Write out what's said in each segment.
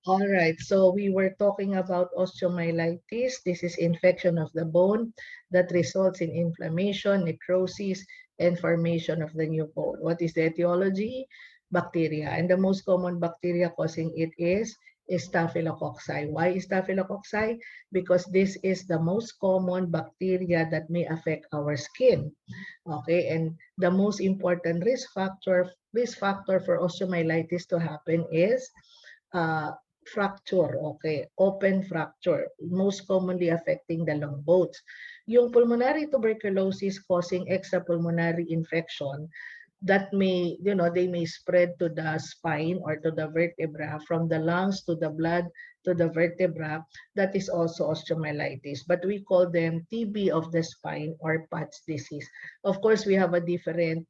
All right, so we were talking about osteomyelitis. This is infection of the bone that results in inflammation, necrosis, and formation of the new bone. What is the etiology? Bacteria. And the most common bacteria causing it is Staphylococci. Why Staphylococci? Because this is the most common bacteria that may affect our skin. Okay, and the most important risk factor for osteomyelitis to happen is uh, fracture, okay, open fracture, most commonly affecting the long bones. Yung pulmonary tuberculosis causing extrapulmonary infection that may, they may spread to the spine or to the vertebra, from the lungs to the blood to the vertebra. That is also osteomyelitis, but we call them TB of the spine or PATS disease. Of course, we have a different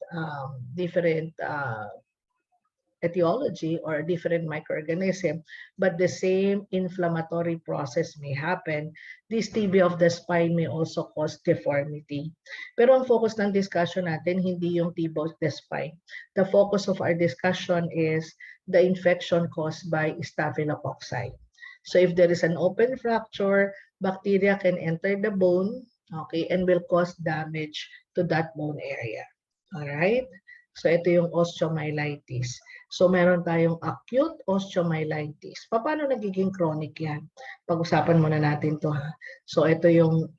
etiology or a different microorganism, but the same inflammatory process may happen. This TB of the spine may also cause deformity. Pero ang focus ng discussion natin, hindi yung TB of the spine. The focus of our discussion is the infection caused by Staphylococci. So if there is an open fracture, bacteria can enter the bone, okay, and will cause damage to that bone area. All right? So ito yung osteomyelitis. So meron tayong acute osteomyelitis. Paano nagiging chronic yan? Pag-usapan muna natin to ha. So ito yung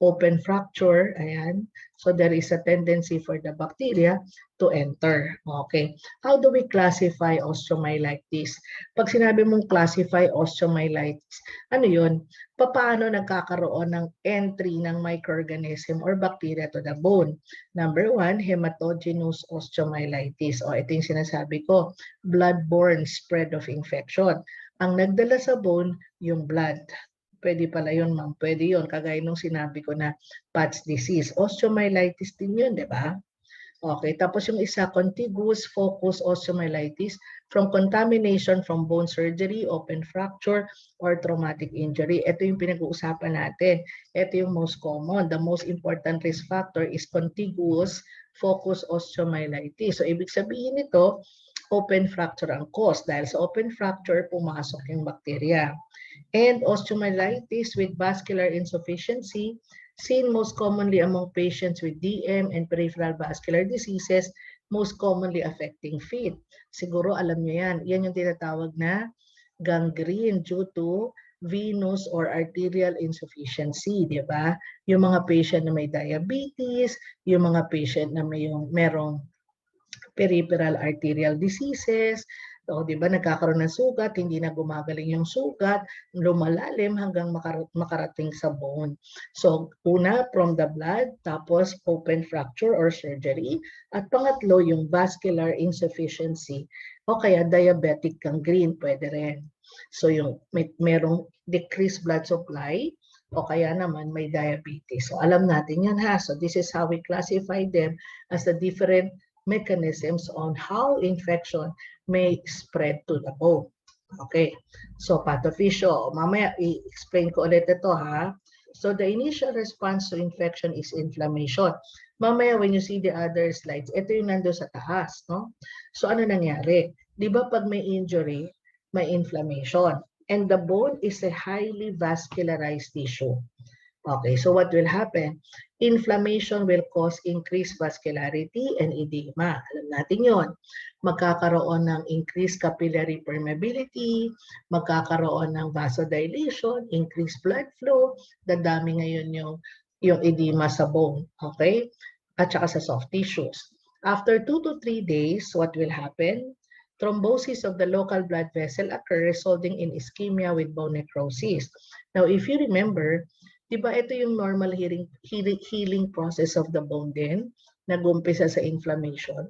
open fracture. Ayan. So there is a tendency for the bacteria to enter. Okay. How do we classify osteomyelitis? Pag sinabi mong classify osteomyelitis, ano yun? Paano nagkakaroon ng entry ng microorganism or bacteria to the bone? Number one, hematogenous osteomyelitis. O ito yung sinasabi ko, blood-borne spread of infection. Ang nagdala sa bone, yung blood. Pwede pala yun, ma'am. Pwede yun. Kagaya nung sinabi ko na PATS disease. Osteomyelitis din yun, di ba? Okay, tapos yung isa, contiguous focus osteomyelitis from contamination from bone surgery, open fracture, or traumatic injury. Ito yung pinag-uusapan natin. Ito yung most common. The most important risk factor is contiguous focus osteomyelitis. So, ibig sabihin nito, open fracture ang cause. Dahil sa open fracture, pumasok yung bacteria. And osteomyelitis with vascular insufficiency, seen most commonly among patients with DM and peripheral vascular diseases, most commonly affecting feet. Siguro alam niyo yan. Yan yung tinatawag na gangrene due to venous or arterial insufficiency, di ba? Yung mga patient na may diabetes, yung mga patient na merong peripheral arterial diseases, so, di ba, nagkakaroon ng sugat, hindi na gumagaling yung sugat, lumalalim hanggang makarating sa bone. So, una, from the blood, tapos open fracture or surgery, at pangatlo, yung vascular insufficiency, o kaya diabetic gangrene, pwede rin. So, yung merong decreased blood supply, o kaya naman may diabetes. So, alam natin yan ha. So, this is how we classify them as the different mechanisms on how infection may spread to the bone. Okay, so pathophysio. Mamaya i-explain ko ulit ito ha. So the initial response to infection is inflammation. Mamaya when you see the other slides, ito yung nando sa taas, no? So ano nangyari? Di ba pag may injury, may inflammation. And the bone is a highly vascularized tissue. Okay, so what will happen? Inflammation will cause increased vascularity and edema. Alam natin yon. Magkakaroon ng increased capillary permeability, magkakaroon ng vasodilation, increased blood flow, dadami ngayon yung edema sa bone, okay? At saka sa soft tissues. After 2 to 3 days, what will happen? Thrombosis of the local blood vessel occur, resulting in ischemia with bone necrosis. Now, if you remember, diba ito yung normal healing process of the bone din, nag-umpisa sa inflammation.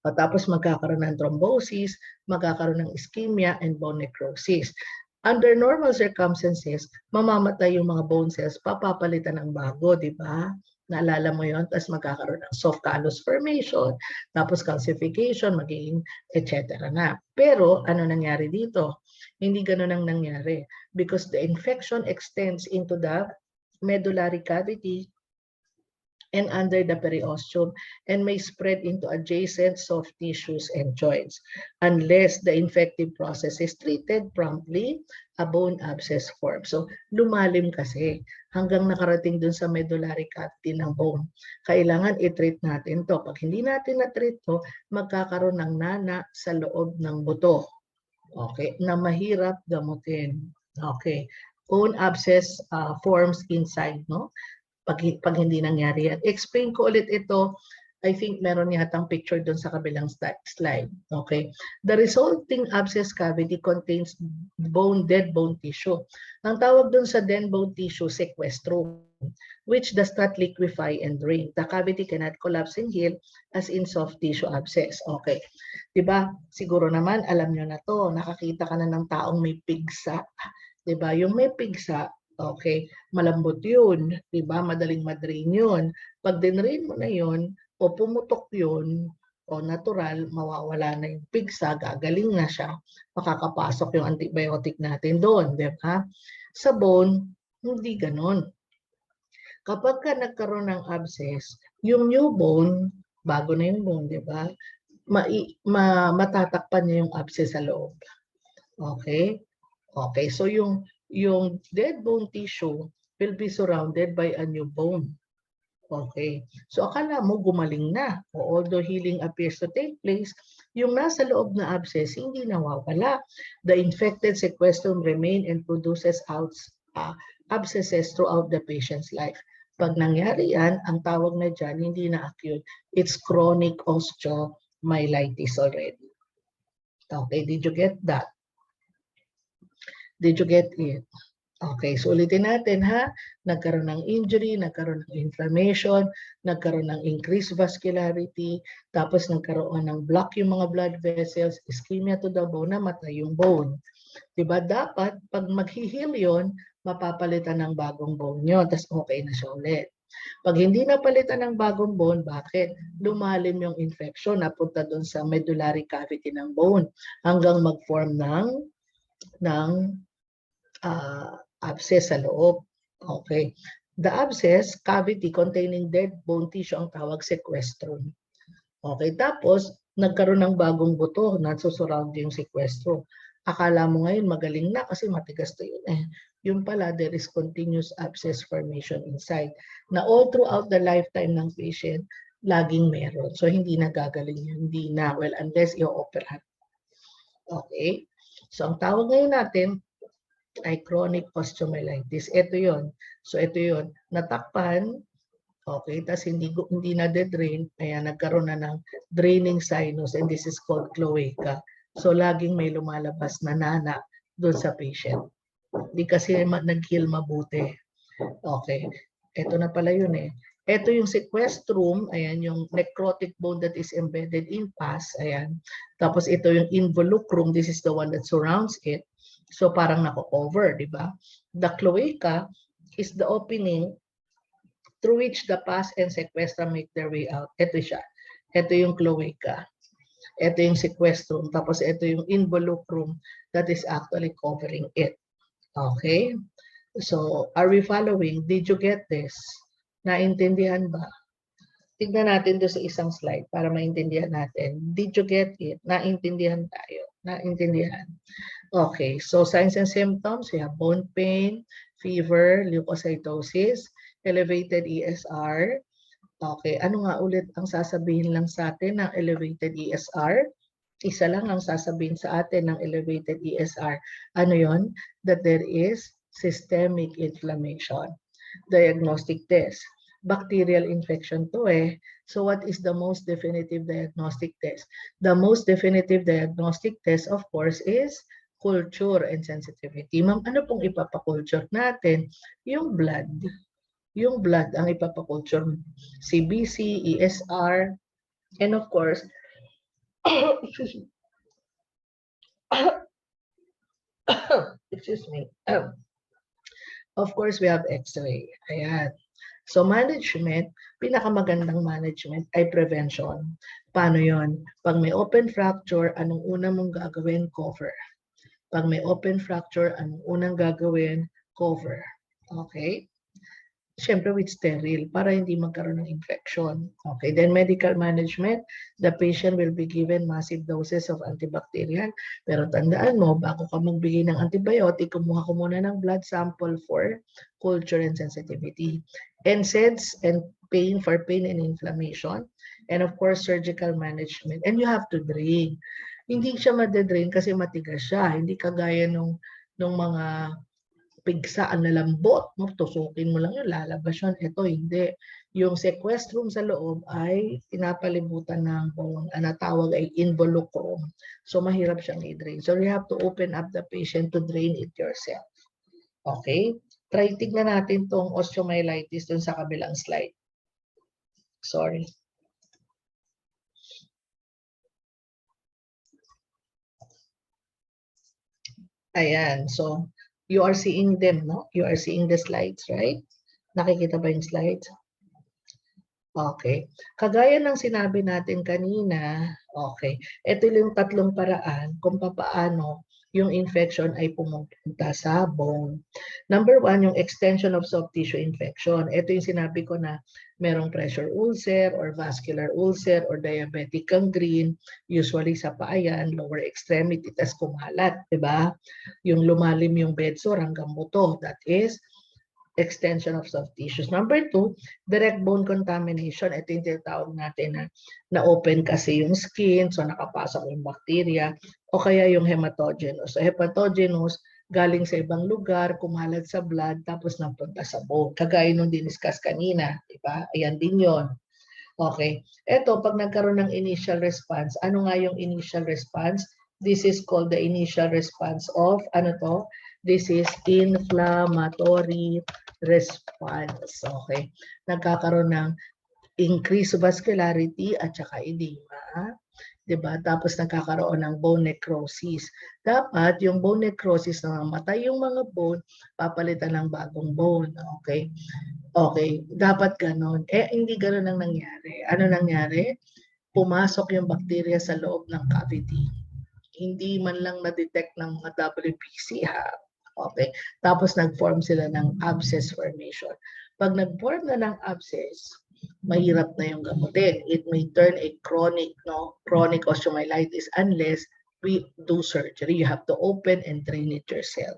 O tapos magkakaroon ng thrombosis, magkakaroon ng ischemia and bone necrosis. Under normal circumstances, mamamatay yung mga bone cells, papapalitan ng bago, di ba? Naalala mo yon, tapos magkakaroon ng soft callus formation, tapos calcification, magiging etc. na. Pero ano nangyari dito? Hindi ganun ang nangyari because the infection extends into the medullary cavity and under the periosteum and may spread into adjacent soft tissues and joints. Unless the infective process is treated promptly, a bone abscess forms. So, lumalim kasi hanggang nakarating dun sa medullary cavity ng bone. Kailangan i-treat natin to. Pag hindi natin na-treat to, magkakaroon ng nana sa loob ng buto. Okay, na mahirap gamutin. Okay. Bone abscess forms inside, no? Pag hindi nangyari yan. Explain ko ulit ito. I think meron yatang picture doon sa kabilang slide. Okay. The resulting abscess cavity contains dead bone tissue. Ang tawag doon sa dead bone tissue, sequestrum, which does not liquefy and drain. The cavity cannot collapse and heal as in soft tissue abscess. Okay. Diba? Siguro naman, alam nyo na to. Nakakita ka na ng taong may pigsa. Diba? Yung may pigsa, okay, malambot yun, di ba? Madaling madrain yun. Pag dinrain mo na yun, o pumutok yun, o natural, mawawala na yung pigsa, gagaling na siya, makakapasok yung antibiotic natin doon, di ba? Sa bone, hindi ganon. Kapag ka nagkaroon ng abscess, yung new bone, bago na yung bone, di ba? Matatakpan niya yung abscess sa loob. Okay? Okay, so yung dead bone tissue will be surrounded by a new bone. Okay, so akala mo gumaling na. Although healing appears to take place, yung nasa loob na abscess hindi nawawala. The infected sequestrum remain and produces abscesses throughout the patient's life. Pag nangyari yan, ang tawag na dyan, hindi na acute. It's chronic osteomyelitis already. Okay, did you get that? Did you get it? Okay, so ulitin natin ha. Nagkaroon ng injury, nagkaroon ng inflammation, nagkaroon ng increased vascularity, tapos nagkaroon ng block yung mga blood vessels, ischemia to the bone, namatay yung bone. Diba? Dapat, pag mag-heal yun, mapapalitan ng bagong bone yun, tapos okay na siya ulit. Pag hindi napalitan ng bagong bone, bakit? Lumalim yung infection, napunta doon sa medullary cavity ng bone, hanggang mag-form ng abscess sa loob. Okay. The abscess cavity containing dead bone tissue ang tawag sequestrum. Okay. Tapos, nagkaroon ng bagong buto na susurround yung sequestrum. Akala mo ngayon magaling na kasi matigas to yun eh. Yung pala, there is continuous abscess formation inside na all throughout the lifetime ng patient, laging meron. So, hindi na gagaling yun. Hindi na. Well, unless i-operahan. Okay. So, ang tawag ngayon natin ay chronic osteomyelitis. Ito yon. So ito yon. Natakpan, okay, tas hindi na de-drain, kaya nagkaroon na ng draining sinus and this is called cloaca. So laging may lumalabas na nana doon sa patient. Hindi kasi nag-heal mabuti. Okay. Ito na pala yun eh. Ito yung sequestrum, ayan, yung necrotic bone that is embedded in pus, ayan. Tapos ito yung involucrum, this is the one that surrounds it. So parang nako-cover, di ba? The cloaca is the opening through which the pus and sequestra make their way out. Ito siya. Ito yung cloaca. Ito yung sequestrum. Tapos ito yung involucrum that is actually covering it. Okay? So, are we following? Did you get this? Naintindihan ba? Tignan natin doon sa isang slide para maintindihan natin. Did you get it? Naintindihan tayo. Naintindihan. Okay, so signs and symptoms, we have bone pain, fever, leukocytosis, elevated ESR. Okay, ano nga ulit ang sasabihin lang sa atin ng elevated ESR? Isa lang ang sasabihin sa atin ng elevated ESR. Ano yon? That there is systemic inflammation. Diagnostic test. Bacterial infection to eh. So what is the most definitive diagnostic test? The most definitive diagnostic test, of course, is culture and sensitivity. Ma'am, ano pong ipapakulture natin? Yung blood. Yung blood ang ipapakulture. CBC, ESR, and of course, excuse me. Of course, we have X-ray. Ayan. So management, pinakamagandang management ay prevention. Paano yon? Pag may open fracture, anong una mong gagawin? Cover. Pag may open fracture, anong unang gagawin? Cover. Okay? Siyempre with sterile para hindi magkaroon ng infection. Okay, then medical management, the patient will be given massive doses of antibacterial. Pero tandaan mo, bago ka magbigay ng antibiotic, kumuha ko muna ng blood sample for culture and sensitivity. NSAIDs and pain for pain and inflammation. And of course, surgical management. And you have to drain. Hindi siya madedrain kasi matigas siya. Hindi kagaya nung mga pigsaan na lambot, no? Tusukin mo lang yun, lalabas yun. Ito hindi. Yung sequestrum sa loob ay pinapalibutan ng bone, ang natawag ay involucrum. So mahirap siyang i-drain. So you have to open up the patient to drain it yourself. Okay? Try tignan natin tong osteomyelitis dun sa kabilang slide. Sorry. Ayan. So, you are seeing them, no? You are seeing the slides, right? Nakikita ba yung slides? Okay. Kagaya ng sinabi natin kanina, okay, ito yung tatlong paraan kung paano yung infection ay pumunta sa bone. Number 1, yung extension of soft tissue infection. Ito yung sinabi ko na merong pressure ulcer or vascular ulcer or diabetic gangrene, usually sa paayan, lower extremity, tas kumalat, di ba? Yung lumalim yung bedsore hanggang buto, that is extension of soft tissues. Number 2, direct bone contamination. Ito yung tinatawag natin na open kasi yung skin, so nakapasok yung bacteria, o kaya yung hematogenous. So hematogenous, galing sa ibang lugar, kumalat sa blood, tapos napunta sa bone. Kagaya nung diniscuss kanina, di ba? Ayan din yon. Okay. Ito, pag nagkaroon ng initial response, ano nga yung initial response? This is called the initial response of, ano to? This is inflammatory response. Okay. Nagkakaroon ng increased vascularity at saka edema. Diba? Tapos nagkakaroon ng bone necrosis. Dapat yung bone necrosis na mamatay yung mga bone, papalitan ng bagong bone. Okay. Okay, dapat ganon. Hindi ganon ang nangyari. Ano nangyari? Pumasok yung bacteria sa loob ng cavity. Hindi man lang na-detect ng mga WBC ha. Okay. Tapos nag-form sila ng abscess formation. Pag nag-form na ng abscess, mahirap na yung gamutin. It may turn a chronic osteomyelitis unless we do surgery. You have to open and drain it yourself.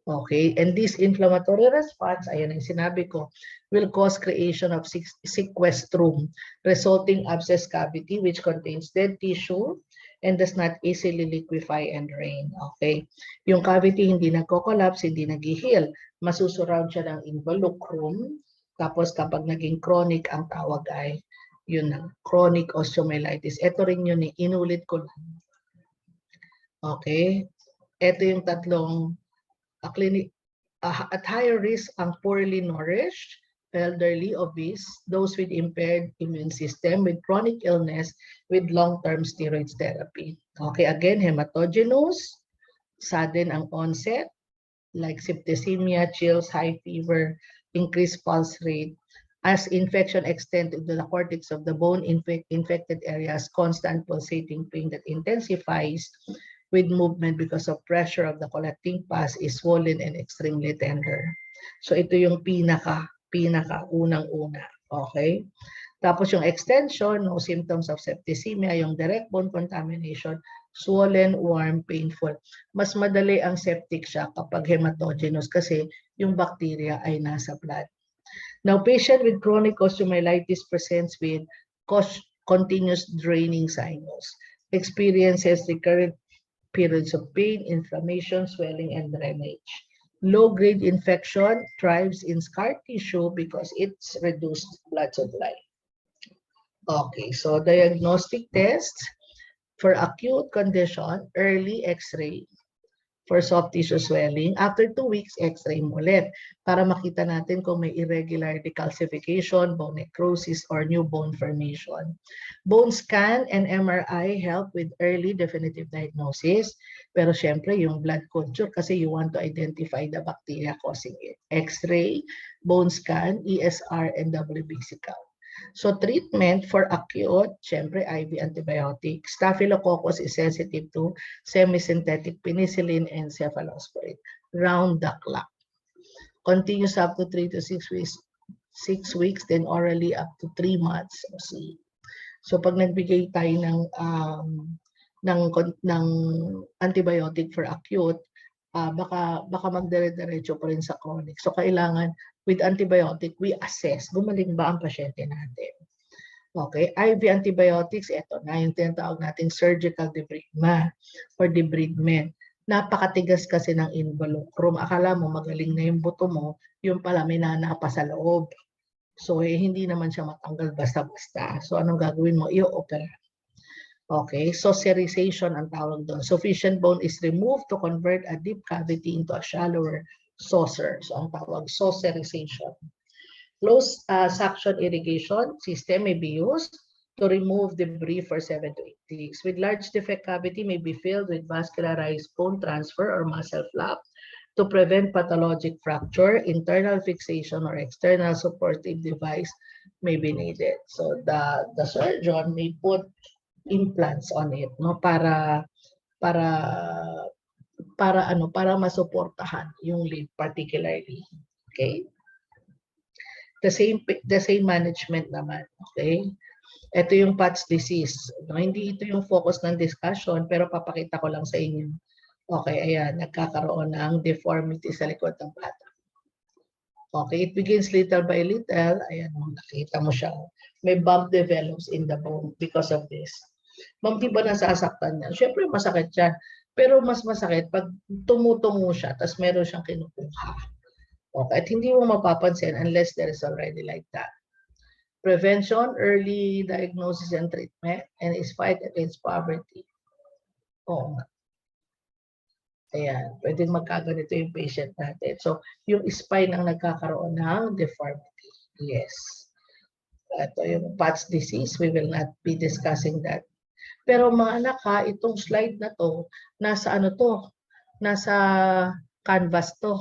Okay, and this inflammatory response, ayan ang sinabi ko, will cause creation of sequestrum, resulting abscess cavity which contains dead tissue and does not easily liquefy and drain. Okay, yung cavity hindi nagko-collapse, hindi nag-heal, masusurround siya ng involucrum, tapos kapag naging chronic, ang tawag ay yun na, chronic osteomyelitis. Ito rin yun, inulit ko lang. Okay, ito yung tatlong at higher risk ang poorly nourished, elderly, obese, those with impaired immune system, with chronic illness, with long-term steroids therapy. Okay, again, hematogenous, sudden ang onset, like septicemia, chills, high fever, increased pulse rate. As infection extends into the cortex of the bone, infected areas, constant pulsating pain that intensifies with movement because of pressure of the collecting pus is swollen and extremely tender. So ito yung pinaka unang-una. Okay? Tapos yung extension, no symptoms of septicemia, yung direct bone contamination, swollen, warm, painful. Mas madali ang septic siya kapag hematogenous kasi yung bacteria ay nasa blood. Now, patient with chronic osteomyelitis presents with continuous draining sinus, experiences recurrent periods of pain, inflammation, swelling, and drainage. Low-grade infection thrives in scar tissue because it's reduced blood supply. Okay, so diagnostic tests for acute condition, early X-ray. For soft tissue swelling, after 2 weeks, X-ray mo ulit para makita natin kung may irregular decalcification, bone necrosis, or new bone formation. Bone scan and MRI help with early definitive diagnosis. Pero syempre, yung blood culture kasi you want to identify the bacteria causing it. X-ray, bone scan, ESR, and WBC count. So treatment for acute, syempre IV antibiotic. Staphylococcus is sensitive to semi-synthetic penicillin and cephalosporin. Round the clock. Continues up to 3 to 6 weeks 6 weeks, then orally up to 3 months. See. So pag nagbigay tayo ng antibiotic for acute, baka magdire-diretso pa rin sa chronic. So kailangan with antibiotic, we assess, gumaling ba ang pasyente natin. Okay, IV antibiotics, ito na yung tinatawag nating surgical debridement or debridement. Napakatigas kasi ng involucrum. Akala mo magaling na yung buto mo, yung pala may nanapa sa loob. So hindi naman siya matanggal basta-basta. So anong gagawin mo? I-opera. Okay, so sericization ang tawag doon. Sufficient bone is removed to convert a deep cavity into a shallower saucer. So ang tawag, saucerization. Closed suction irrigation system may be used to remove debris for 7 to 8 weeks. With large defect cavity may be filled with vascularized bone transfer or muscle flap to prevent pathologic fracture. Internal fixation or external supportive device may be needed. So the surgeon may put implants on it, no, para masuportahan yung limb particularly. Okay? The same management naman, okay? Ito yung Pat's disease. No, hindi ito yung focus ng discussion, pero papakita ko lang sa inyo. Okay, ayan, nagkakaroon ng deformity sa likod ng bata. Okay, it begins little by little. Ayan, nakita mo siya. May bump develops in the bone because of this. Ma'am, di ba nasasaktan niya? Siyempre, masakit siya. Pero mas masakit pag tumutungo siya, tapos meron siyang kinukuha. Okay, at hindi mo mapapansin unless there is already like that. Prevention, early diagnosis and treatment, and is fight against poverty. Oo nga. Ayan, pwedeng magkaganito yung patient natin. So, yung spine ang nagkakaroon ng deformity. Yes. Ito yung Pat's disease. We will not be discussing that. Pero mga anak ha, itong slide na to, nasa ano to? Nasa canvas to.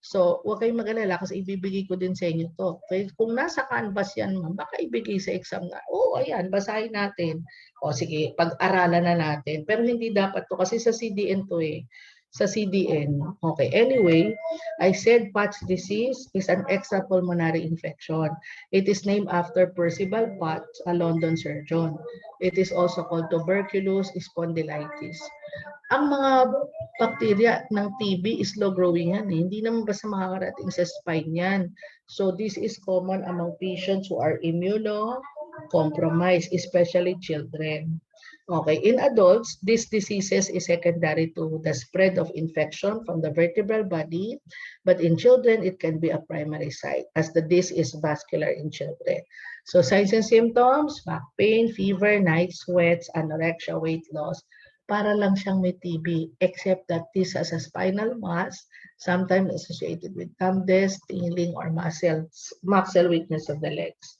So, huwag kayong mag-alala kasi ibibigay ko din sa inyo to. Okay? Kung nasa canvas yan, baka ibigay sa exam na, ayan, basahin natin. O sige, pag-aralan na natin. Pero hindi dapat to kasi sa CDN to eh. Sa CDN. Okay, anyway, I said Pat's disease is an extrapulmonary infection. It is named after Percival Patch, a London surgeon. It is also called tuberculous spondylitis. Ang mga bacteria ng TB is slow growing yan. Hindi naman basta makakarating sa spine yan. So this is common among patients who are immunocompromised, especially children. Okay, in adults, these diseases is secondary to the spread of infection from the vertebral body, but in children, it can be a primary site as the disc is vascular in children. So signs and symptoms, back pain, fever, night sweats, anorexia, weight loss, para lang siyang may TB, except that this has a spinal mass, sometimes associated with numbness, tingling, or muscle weakness of the legs.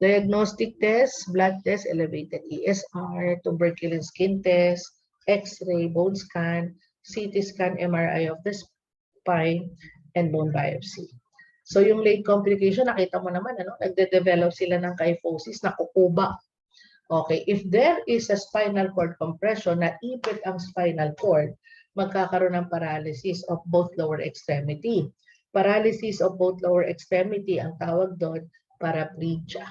Diagnostic tests, blood test, elevated ESR, tuberculin skin test, X-ray, bone scan, CT scan, MRI of the spine, and bone biopsy. So yung late complication, nakita mo naman, nagde-develop sila ng kyphosis, nakukuba. Okay, if there is a spinal cord compression, naipit ang spinal cord, magkakaroon ng paralysis of both lower extremity. Paralysis of both lower extremity, ang tawag doon, paraplegia.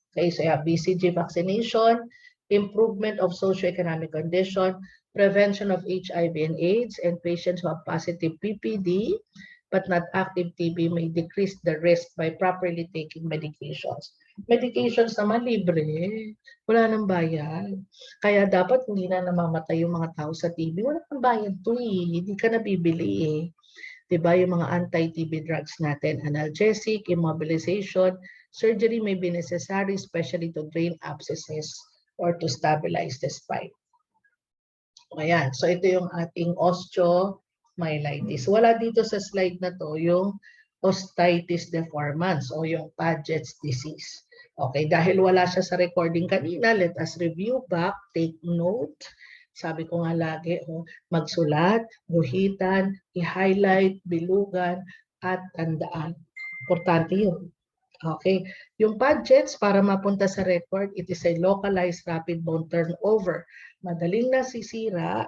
Okay, so you have BCG vaccination, improvement of socioeconomic condition, prevention of HIV and AIDS, and patients who have positive PPD but not active TB may decrease the risk by properly taking medications. Medications naman libre, wala nang bayad. Kaya dapat hindi na namamatay yung mga tao sa TB. Wala nang bayad to eh, hindi ka nabibili eh. Diba yung mga anti-TB drugs natin, analgesic, immobilization, surgery may be necessary especially to drain abscesses or to stabilize the spine. Ayan, so ito yung ating osteomyelitis. Wala dito sa slide na to yung osteitis deformans o yung Paget's disease. Okay, dahil wala siya sa recording kanina, let us review back, take note. Sabi ko nga lagi, magsulat, guhitan, i-highlight, bilugan, at tandaan. Importante yun. Okay, yung Paget's para mapunta sa record, it is a localized rapid bone turnover. Madaling nasisira,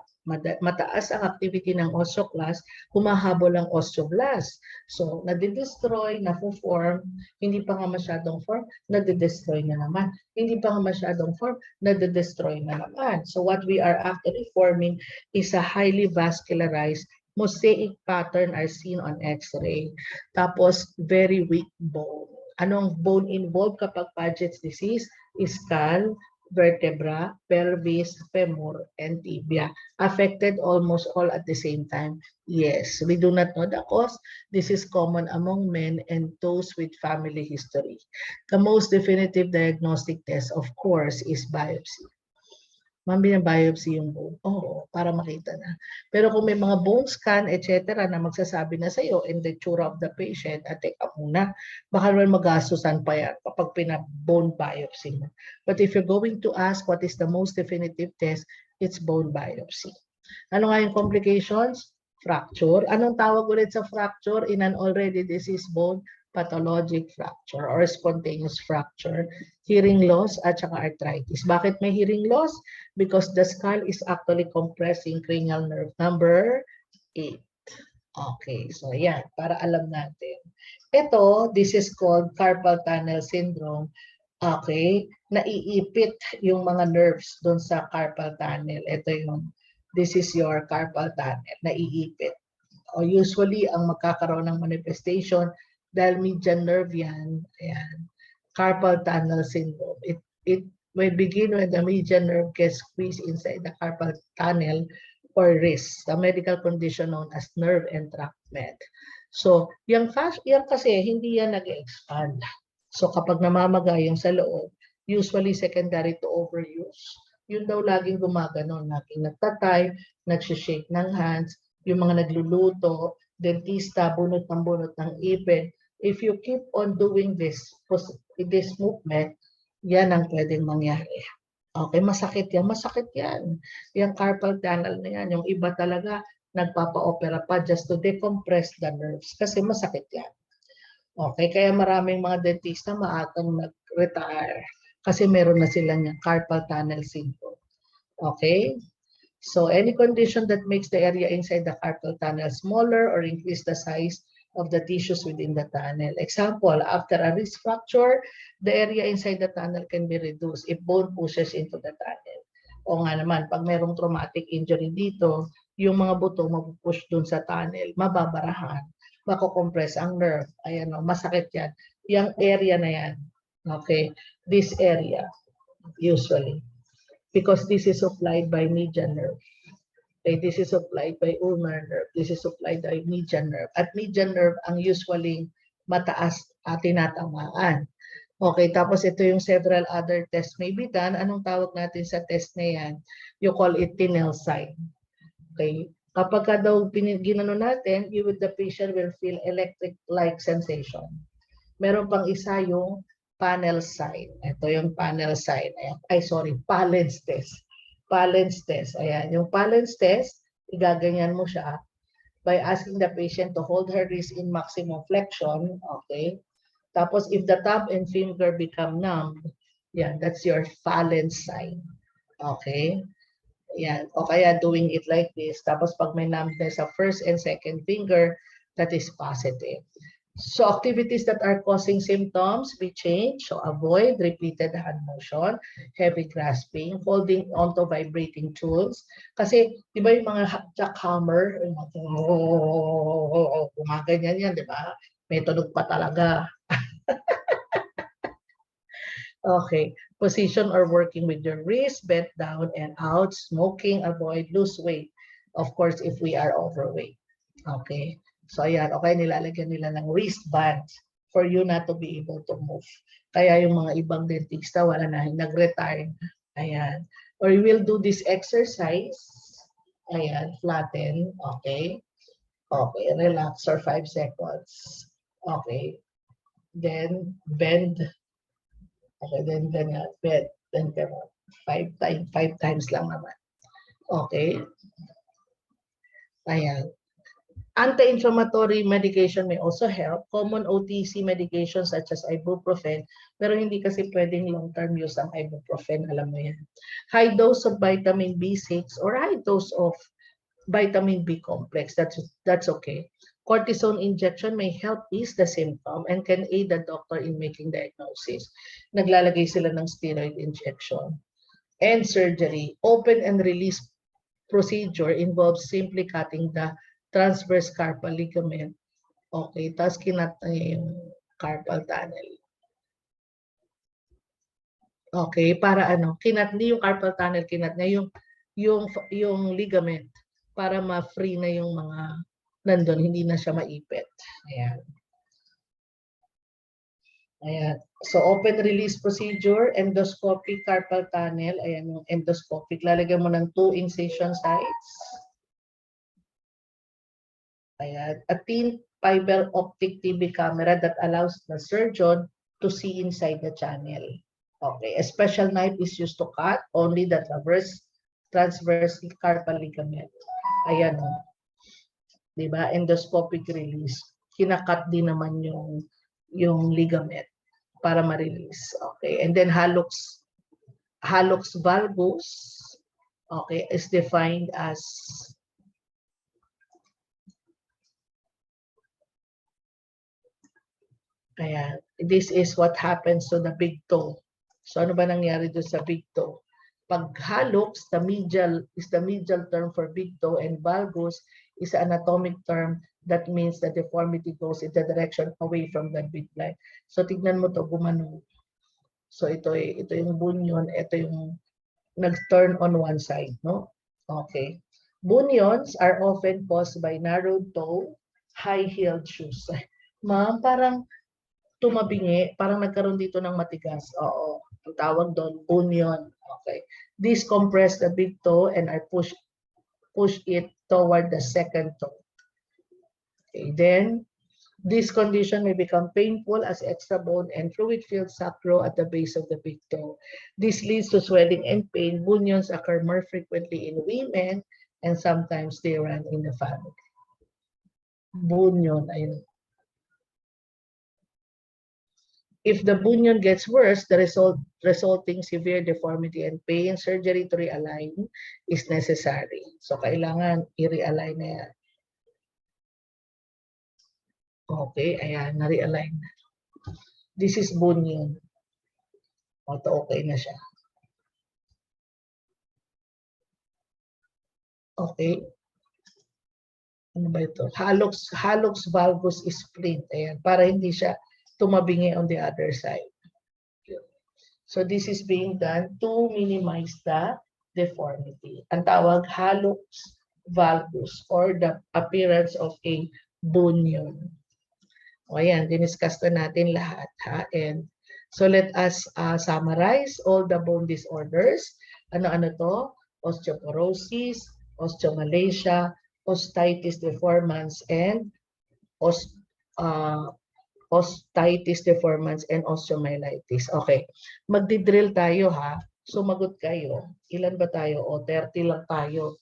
mataas ang activity ng osteoclast, humahabol ang osteoblast. So, nadidestroy, na-form, hindi pa nga masyadong form, nadidestroy na naman. Hindi pa nga masyadong form, nadidestroy na naman. So, what we are actually forming is a highly vascularized mosaic pattern are seen on X-ray. Tapos, very weak bone. Anong bone involved kapag Paget's disease? Skull, vertebra, pelvis, femur, and tibia. Affected almost all at the same time. Yes, we do not know the cause. This is common among men and those with family history. The most definitive diagnostic test, of course, is biopsy. Ma'am, binabiopsy yung bone. Oo, para makita na. Pero kung may mga bone scan, etc. na magsasabi na sa'yo in the tsura of the patient, at teka muna, baka naman magastusan pa yan kapag pinabone biopsy mo. But if you're going to ask what is the most definitive test, it's bone biopsy. Ano nga yung complications? Fracture. Anong tawag ulit sa fracture in an already diseased bone? Pathologic fracture or spontaneous fracture, hearing loss at saka arthritis. Bakit may hearing loss? Because the skull is actually compressing cranial nerve number 8. Okay, so yan, para alam natin. Ito, this is called carpal tunnel syndrome. Okay, naiipit yung mga nerves doon sa carpal tunnel. Ito yung, this is your carpal tunnel, naiipit. O usually, ang magkakaroon ng manifestation, dahil median nerve yan, ayan, carpal tunnel syndrome. It will begin when the median nerve gets squeezed inside the carpal tunnel or wrist, a medical condition known as nerve entrapment. So, yung kasi hindi yan nag-expand. So, kapag namamaga yung sa loob, usually secondary to overuse. Yun daw laging gumaganon, laging nagtatay, nagsishake ng hands, yung mga nagluluto, dentista, bunot ng ipin. If you keep on doing this movement, yan ang pwedeng mangyari. Okay, masakit yan. Masakit yan. Yung carpal tunnel na yan. Yung iba talaga, nagpapa-opera pa just to decompress the nerves kasi masakit yan. Okay, kaya maraming mga dentista maagang nag-retire kasi meron na silang yung carpal tunnel syndrome. Okay? So any condition that makes the area inside the carpal tunnel smaller or increase the size of the tissues within the tunnel. Example, after a wrist fracture, the area inside the tunnel can be reduced if bone pushes into the tunnel. O nga naman, pag merong traumatic injury dito, yung mga buto mapupush dun sa tunnel, mababarahan, makukompress ang nerve. Ayan o, masakit yan. Yung area na yan. Okay, this area, usually. Because this is supplied by median nerve. Okay, this is supplied by ulnar nerve. This is supplied by median nerve. At median nerve ang usually mataas at tinatamaan. Okay, tapos ito yung several other tests may be done. Anong tawag natin sa test na yan? You call it Tinel sign. Okay, kapag ka daw ginano natin, the patient will feel electric-like sensation. Meron pang isa yung panel sign. Ito yung panel sign. Ay, sorry, Palens test. Palens test. Ayan, yung Palens test, igaganyan mo siya by asking the patient to hold her wrist in maximum flexion. Okay. Tapos, if the thumb and finger become numb, yan, that's your Palens sign. Okay. Yan. O kaya doing it like this. Tapos, pag may numbness sa first and second finger, that is positive. So activities that are causing symptoms be changed. So avoid repeated hand motion, heavy grasping, holding onto vibrating tools. Kasi di ba yung mga jackhammer, gumaganyan yan, di ba? May tunog pa talaga. Okay. Position or working with your wrist, bent down and out, smoking, avoid, lose weight. Of course, if we are overweight. Okay. So ayan, okay, nilalagyan nila ng wristbands for you not to be able to move. Kaya yung mga ibang dentista, wala na, nag-retire. Ayan. Or you will do this exercise. Ayan, flatten. Okay. Okay, relax for 5 seconds. Okay. Then, bend. Okay, then bend. Then, 5 times lang naman. Okay. Ayan. Anti-inflammatory medication may also help. Common OTC medications such as ibuprofen, pero hindi kasi pwedeng long-term use ang ibuprofen, alam mo yan. High dose of vitamin B6 or high dose of vitamin B complex, that's okay. Cortisone injection may help ease the symptom and can aid the doctor in making diagnosis. Naglalagay sila ng steroid injection. And surgery, open and release procedure involves simply cutting the transverse carpal ligament. Okay, tapos kinat na yung carpal tunnel. Okay, para ano, kinat niya yung carpal tunnel, kinat niya yung ligament para ma-free na yung mga nandun, hindi na siya maipit. Ayan. Ayan. So, open release procedure, endoscopic carpal tunnel. Ayan yung endoscopic. Lalagyan mo ng 2 incision sites. Ayan. A thin fiber optic TV camera that allows the surgeon to see inside the channel. Okay. A special knife is used to cut only the transverse carpal ligament. Ayan. Diba? Endoscopic release. Kinakat din naman yung ligament para ma-release. Okay. And then hallux valgus, okay, is defined as ayan, this is what happens to the big toe. So ano ba nangyari doon sa big toe? Pag hallux, the medial term for big toe, and valgus is an anatomic term that means the deformity goes in the direction away from the midline. So tignan mo to, gumano. So ito yung bunion, ito yung nag-turn on one side, no? Okay. Bunions are often caused by narrow toe, high-heeled shoes. Ma'am, parang tumabingi, parang nagkaroon dito ng matigas. Oo. Ang tawag doon, bunion. Okay. These compress the big toe and are push it toward the second toe. Okay. Then, this condition may become painful as extra bone and fluid-filled sac grow at the base of the big toe. This leads to swelling and pain. Bunions occur more frequently in women and sometimes they run in the family. Bunion, ayun. If the bunion gets worse, the resulting severe deformity and pain, surgery to realign is necessary. So, kailangan i-realign na yan. Okay, ayan, na-realign na. This is bunion. O, okay na siya. Okay. Ano ba ito? Hallux valgus splint. Ayan, para hindi siya tumabingi on the other side. So this is being done to minimize the deformity. Ang tawag hallux valgus or the appearance of a bunion. O ayan, diniscuss na natin lahat. Ha? And so let us summarize all the bone disorders. Ano-ano to? Osteoporosis, osteomalacia, osteitis deformans, and osteitis deformans and osteomyelitis. Okay. Magdi-drill tayo ha. Sumagot kayo. Ilan ba tayo? O 30 lang tayo.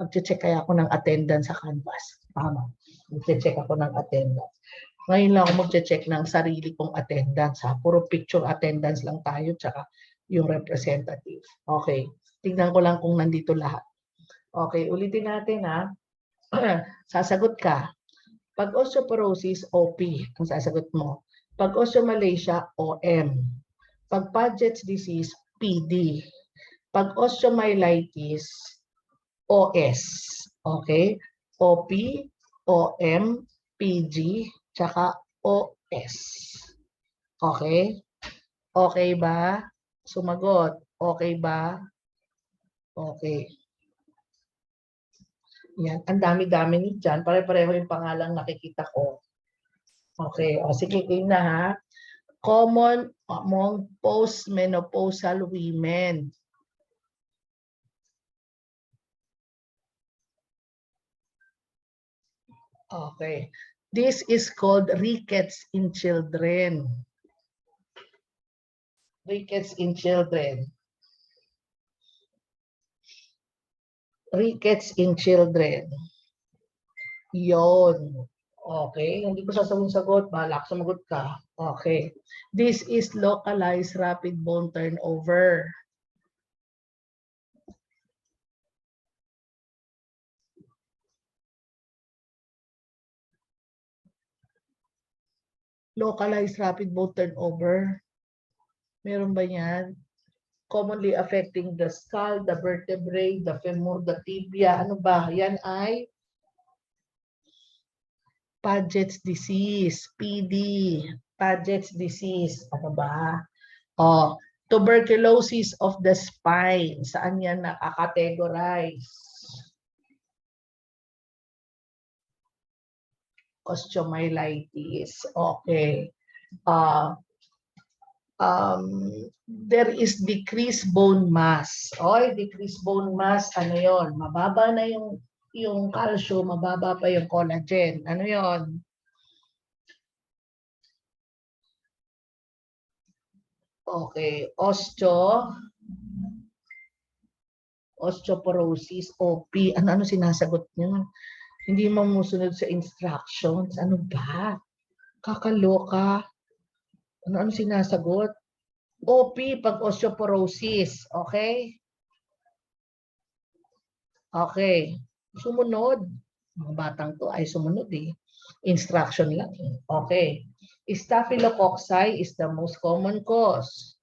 Mag-check kaya ako ng attendance sa Canvas. Tama. Mag-check ako ng attendance. Ngayon lang ako mag-check ng sarili kong attendance ha. Puro picture attendance lang tayo tsaka yung representative. Okay. Tingnan ko lang kung nandito lahat. Okay. Ulitin natin ha. Sasagot ka. Pag osteoporosis, OP ang sasagot mo. Pag osteomalacia, OM. Pag Paget's disease, PD. Pag osteomyelitis, OS. Okay? OP, OM, PG, tsaka OS. Okay? Okay ba? Sumagot. Okay ba? Okay. Yan. Ang dami-dami ni dyan. Pare-pareho yung pangalang nakikita ko. Okay. O sige, na ha. Common among postmenopausal women. Okay. This is called rickets in children. Rickets in children. Rickets in children. Yon. Okay, hindi ko sasagot. Bahala ka sumagot ka. Okay. This is localized rapid bone turnover. Localized rapid bone turnover. Meron ba yan? Commonly affecting the skull, the vertebrae, the femur, the tibia. Ano ba? Yan ay Paget's disease, PD, Paget's disease. Ano ba? Oh, tuberculosis of the spine. Saan yan nakakategorize? Osteomyelitis. Okay. There is decreased bone mass. Oy, decreased bone mass, ano yon? Mababa na yung calcium, mababa pa yung collagen. Ano yon? Okay, osteoporosis, OP. Ano sinasagot niyo? Hindi mo musunod sa instructions. Ano ba? Kakaloka. Ano sinasagot? OP pag osteoporosis. Okay? Okay. Sumunod. Mga batang to ay sumunod eh. Instruction lang. Okay. Staphylococci is the most common cause.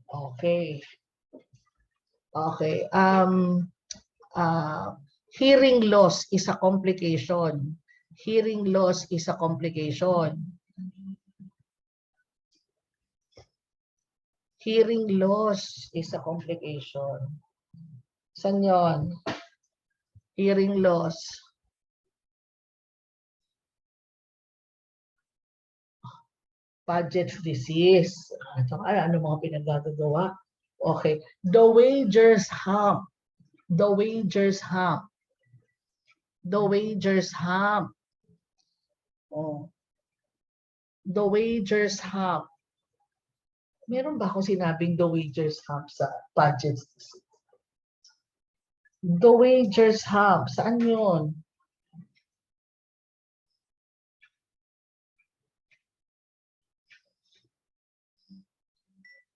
Okay. Okay. Hearing loss is a complication. Hearing loss is a complication. Hearing loss is a complication. Saan yun? Hearing loss. Paget's disease. Ano mga pinagagagawa? Okay. The wager's hump. The wager's hump. The wager's hump. Oh. The wager's hump. Meron ba akong sinabing the wager's hump sa Paget's disease? The wager's hump. Saan yun?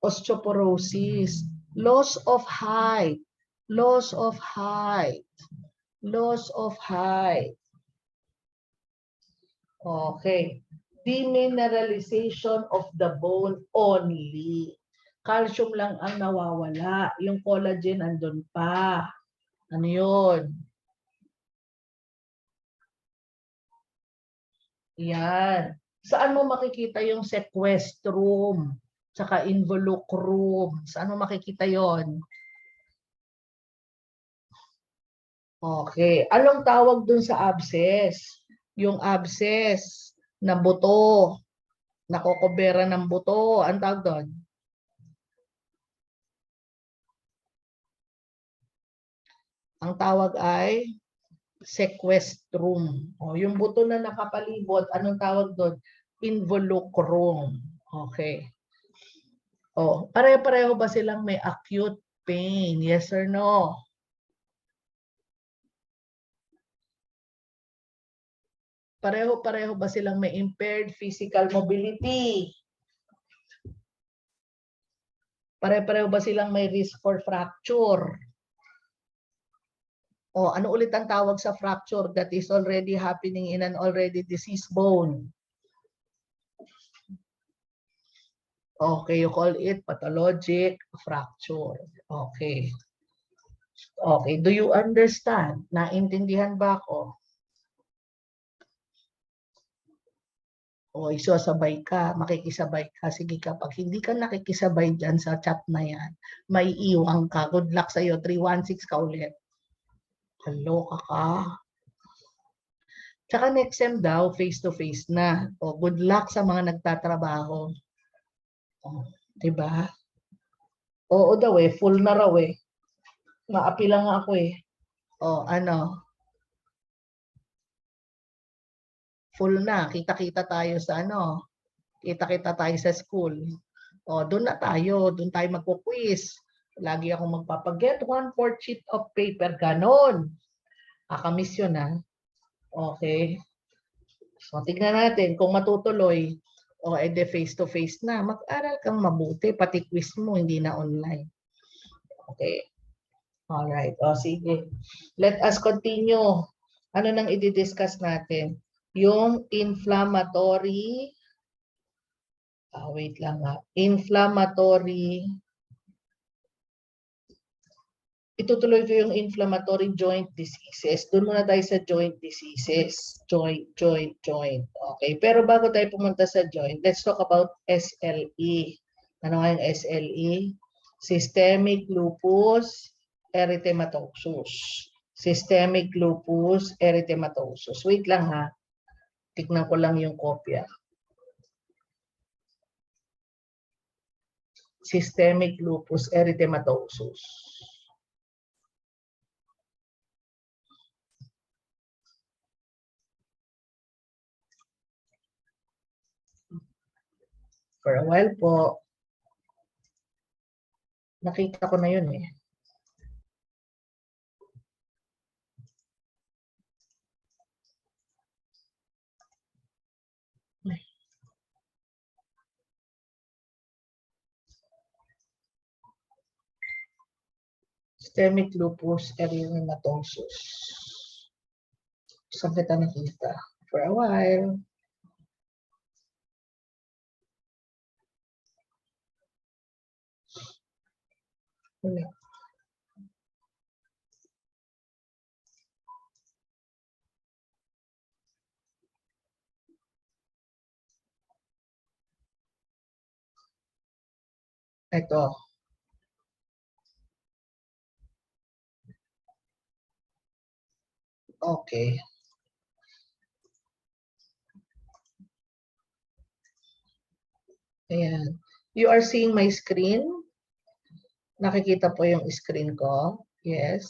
Osteoporosis. Loss of height. Loss of height. Loss of height. Okay. Demineralization of the bone only. Calcium lang ang nawawala. Yung collagen andun pa. Ano yun? Yan. Saan mo makikita yung sequestrum? Tsaka involucrum. Saan mo makikita yon? Okay. Anong tawag dun sa abscess? Yung abscess na buto. Nakokobera ng buto. Ang tawag doon? Ang tawag ay sequestrum. O, yung buto na nakapalibot, anong tawag doon? Involucrum. Okay. O, pare-pareho ba silang may acute pain? Yes or no? Pareho-pareho ba silang may impaired physical mobility? Pare-pareho ba silang may risk for fracture? O ano ulit ang tawag sa fracture that is already happening in an already diseased bone? Okay, you call it pathologic fracture. Okay. Okay, do you understand? Naintindihan ba ako? O isasabay ka, makikisabay ka. Sige ka, pag hindi ka nakikisabay dyan sa chat na yan, may iwang ka. Good luck sa'yo. 316 ka ulit. Hello ka. Tsaka next sem daw, face-to-face na. O, good luck sa mga nagtatrabaho. O, diba? Oo daw eh, full na raw eh. Maapi lang ako eh. O, ano? Full na. Kita-kita tayo sa ano? Kita-kita tayo sa school. O, doon na tayo. Doon tayo magpo-quiz. Lagi akong magpapaget 1/4 sheet of paper. Ganon. Akamiss yun, ha? Okay. So, tignan natin kung matutuloy. O, edi face-to-face na. Mag-aral kang mabuti. Pati quiz mo, hindi na online. Okay. Alright. O, sige. Let us continue. Ano nang i-discuss natin? Yung inflammatory, wait lang nga. Inflammatory, itutuloy ko yung inflammatory joint diseases. Doon muna tayo sa joint diseases. Joint. Okay. Pero bago tayo pumunta sa joint, let's talk about SLE. Ano nga yung SLE? Systemic lupus erythematosus. Systemic lupus erythematosus. Wait lang, ha. Tignan ko lang yung kopya. Systemic lupus erythematosus. For a while po, nakita ko na yun eh. Systemic lupus erythematosus. Saan kita nakita? For a while. Ito. Okay. Ayan. You are seeing my screen? Nakikita po yung screen ko? Yes.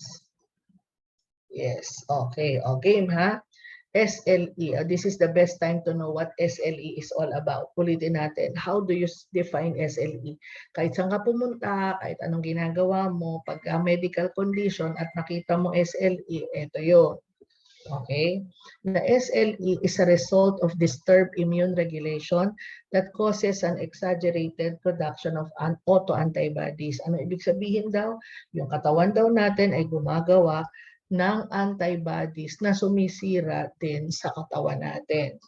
Yes. Okay. O, game, ha? SLE. This is the best time to know what SLE is all about. Ulitin natin. How do you define SLE? Kahit saan ka pumunta, kahit anong ginagawa mo, pagka medical condition at nakita mo SLE, ito yun. Okay? The SLE is a result of disturbed immune regulation that causes an exaggerated production of autoantibodies. Ano ibig sabihin daw? Yung katawan daw natin ay gumagawa ng antibodies na sumisira din sa katawan natin.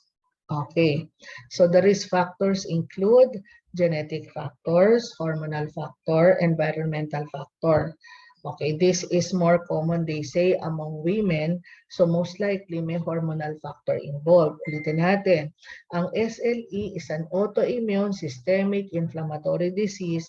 Okay. So the risk factors include genetic factors, hormonal factor, environmental factor. Okay, this is more common, they say, among women. So most likely may hormonal factor involved. Ulitin natin. Ang SLE is an autoimmune systemic inflammatory disease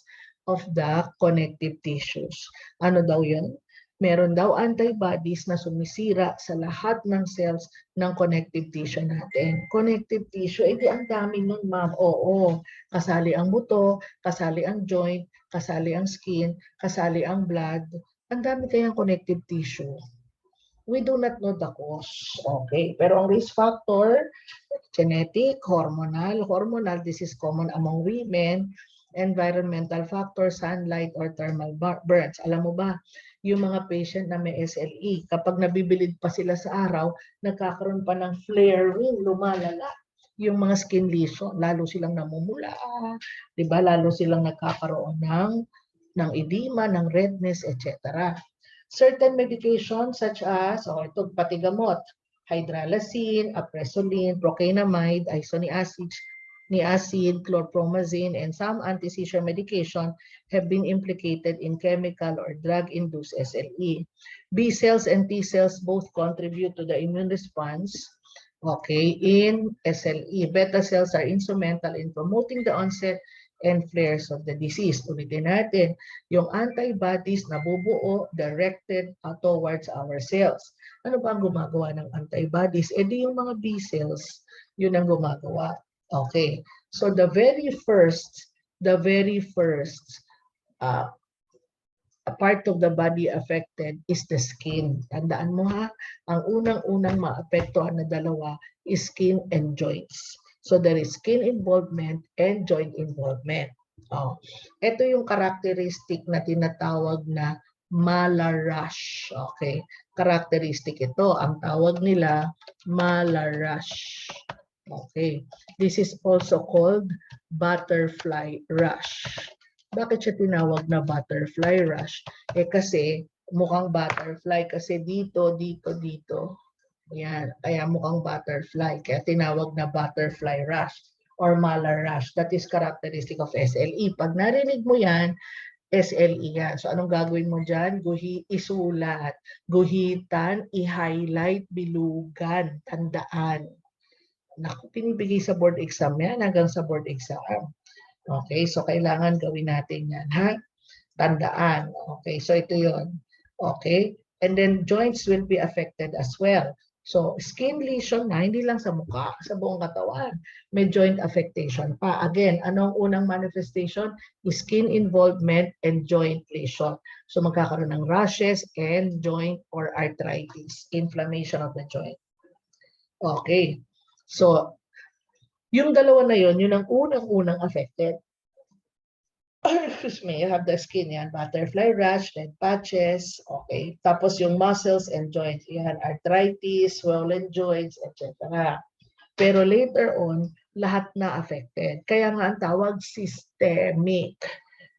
of the connective tissues. Ano daw yun? Meron daw antibodies na sumisira sa lahat ng cells ng connective tissue natin. Connective tissue, edi ang dami nun, ma'am. Oo, kasali ang buto, kasali ang joint, kasali ang skin, kasali ang blood. Ang dami kayang connective tissue. We do not know the cause. Okay, pero ang risk factor, genetic, hormonal. Hormonal, this is common among women. Environmental factor, sunlight or thermal burns. Alam mo ba, yung mga patient na may SLE, kapag nabibilid pa sila sa araw, nagkakaroon pa ng flaring, lumalala. Yung mga skin lesion, lalo silang namumula, di ba? Lalo silang nagkakaroon ng edema, ng redness, etc. Certain medications such as, ito pati gamot, hydralazine, apresoline, procainamide, isoniazid, chlorpromazine, and some anti-seizure medication have been implicated in chemical or drug-induced SLE. B cells and T cells both contribute to the immune response, okay, in SLE. Beta cells are instrumental in promoting the onset and flares of the disease. Ulitin natin, yung antibodies na bubuo directed towards our cells. Ano ba ang gumagawa ng antibodies? E di yung mga B cells, yun ang gumagawa. Okay, so the very first part of the body affected is the skin. Tandaan mo, ha, ang unang-unang maapektuhan na dalawa is skin and joints. So there is skin involvement and joint involvement. Oh, ito yung characteristic na tinatawag na Malar-Rash. Okay, characteristic ito. Ang tawag nila Malar-Rash. Okay, this is also called butterfly rash. Bakit siya tinawag na butterfly rash? Kasi mukhang butterfly kasi dito, dito, dito. Yan, kaya mukhang butterfly. Kaya tinawag na butterfly rash or malar rash. That is characteristic of SLE. Pag narinig mo yan, SLE yan. So anong gagawin mo dyan? Isulat, guhitan, i-highlight, bilugan, tandaan. Naku, pinibigay sa board exam yan hanggang sa board exam. Okay, so kailangan gawin natin yan, ha? Tandaan. Okay, so ito yon. Okay, and then joints will be affected as well. So, skin lesion na, hindi lang sa mukha, sa buong katawan. May joint affectation pa. Again, anong unang manifestation? Skin involvement and joint lesion. So, magkakaroon ng rashes and joint or arthritis, inflammation of the joint. Okay. So, yung dalawa na yun ang unang-unang affected. Excuse me, you have the skin yan, butterfly rash, red patches, okay. Tapos yung muscles and joints, yan, arthritis, swollen joints, etc. Pero later on, lahat na affected. Kaya nga ang tawag systemic.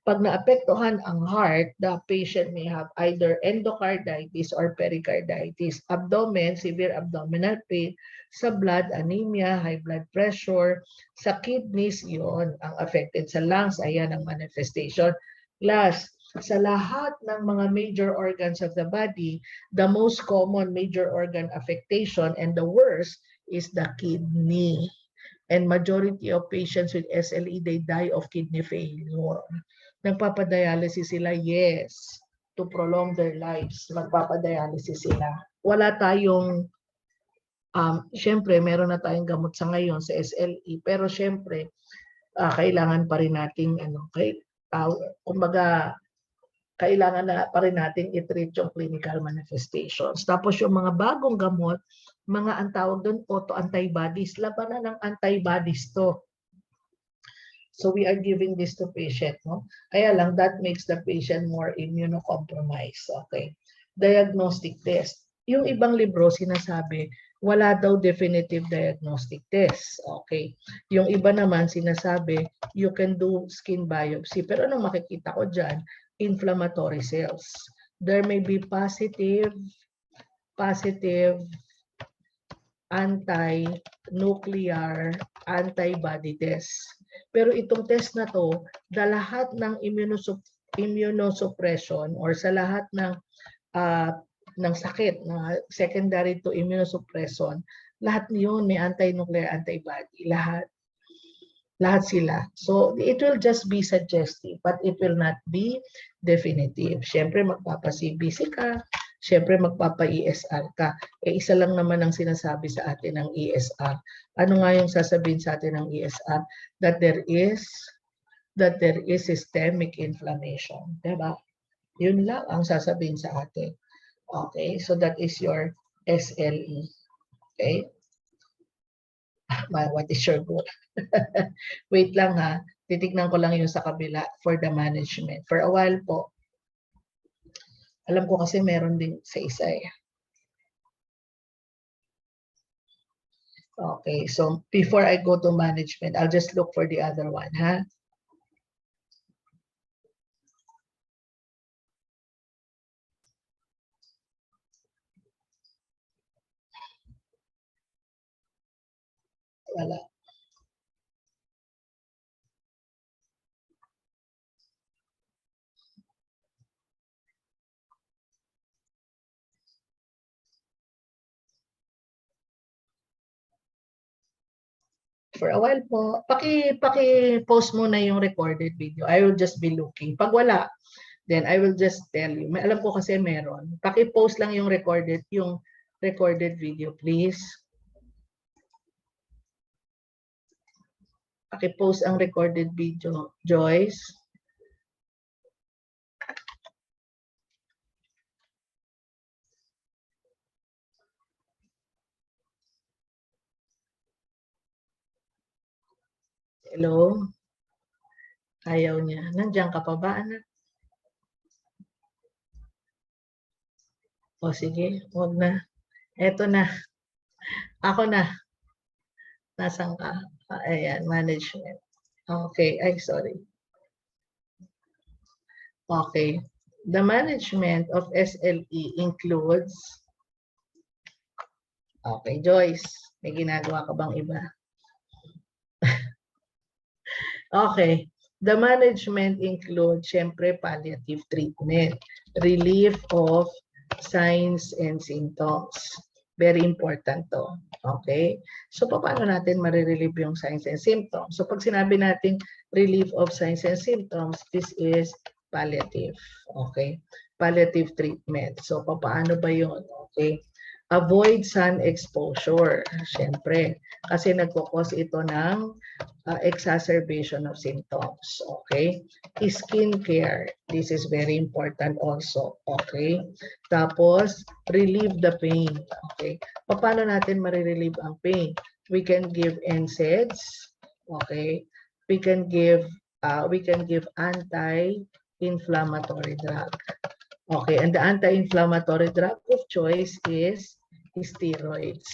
Pag naapektuhan ang heart, the patient may have either endocarditis or pericarditis, abdomen, severe abdominal pain, sa blood, anemia, high blood pressure, sa kidneys, yon ang affected. Sa lungs, ayan ang manifestation. Last, sa lahat ng mga major organs of the body, the most common major organ affectation and the worst is the kidney. And majority of patients with SLE, they die of kidney failure. Nagpapadialysis sila, yes, to prolong their lives. Magpapadialysis sila. Wala tayong, syempre, meron na tayong gamot sa ngayon sa SLE, pero syempre, kailangan pa rin nating, kumbaga, kailangan na pa rin natin i-treat yung clinical manifestations. Tapos yung mga bagong gamot, mga ang tawag doon, auto-antibodies. Labanan ng antibodies to. So we are giving this to patient, no? Kaya lang, that makes the patient more immunocompromised. Okay. Diagnostic test. Yung ibang libro sinasabi, wala daw definitive diagnostic test. Okay. Yung iba naman sinasabi, you can do skin biopsy. Pero anong makikita ko dyan? Inflammatory cells. There may be positive anti-nuclear antibody test. Pero itong test na to, lahat ng immunosuppression or sa lahat ng sakit na secondary to immunosuppression, lahat niyon may anti-nuclear antibody, lahat sila. So it will just be suggestive, but it will not be definitive. Siyempre magpapa-CBC ka, siyempre magpapa-ESR ka. Isa lang naman ang sinasabi sa atin ng ESR. Ano nga yung sasabihin sa atin ng ESR? That there is systemic inflammation. Diba? Yun lang ang sasabihin sa atin. Okay? So that is your SLE. Okay? What is your goal? Wait lang ha. Titignan ko lang yung sa kabila for the management. For a while po, alam ko kasi meron din sa isa eh. Okay, so before I go to management, I'll just look for the other one, ha? Wala. For a while po, paki-post muna yung recorded video. I will just be looking. Pag wala, then I will just tell you. Alam ko kasi meron. Paki-post lang yung recorded video, please. Paki-post ang recorded video, Joyce. Hello? Ayaw niya. Nandiyan ka pa ba, anak? O sige, huwag na. Eto na. Ako na. Nasaan ka? Ayan, management. Okay, ay sorry. Okay. The management of SLE includes, okay, Joyce, may ginagawa ka bang iba? Okay. The management includes, syempre, palliative treatment, relief of signs and symptoms. Very important to. Okay? So, paano natin marirelieve yung signs and symptoms? So, pag sinabi natin relief of signs and symptoms, this is palliative. Okay? Palliative treatment. So, paano ba yun? Okay? Avoid sun exposure. Syempre, kasi nagkukos ito ng exacerbation of symptoms. Okay? Skin care. This is very important also. Okay? Tapos, relieve the pain. Okay? Paano natin marirelieve ang pain? We can give NSAIDs. Okay? We can give anti-inflammatory drug. Okay, and the anti-inflammatory drug of choice is steroids.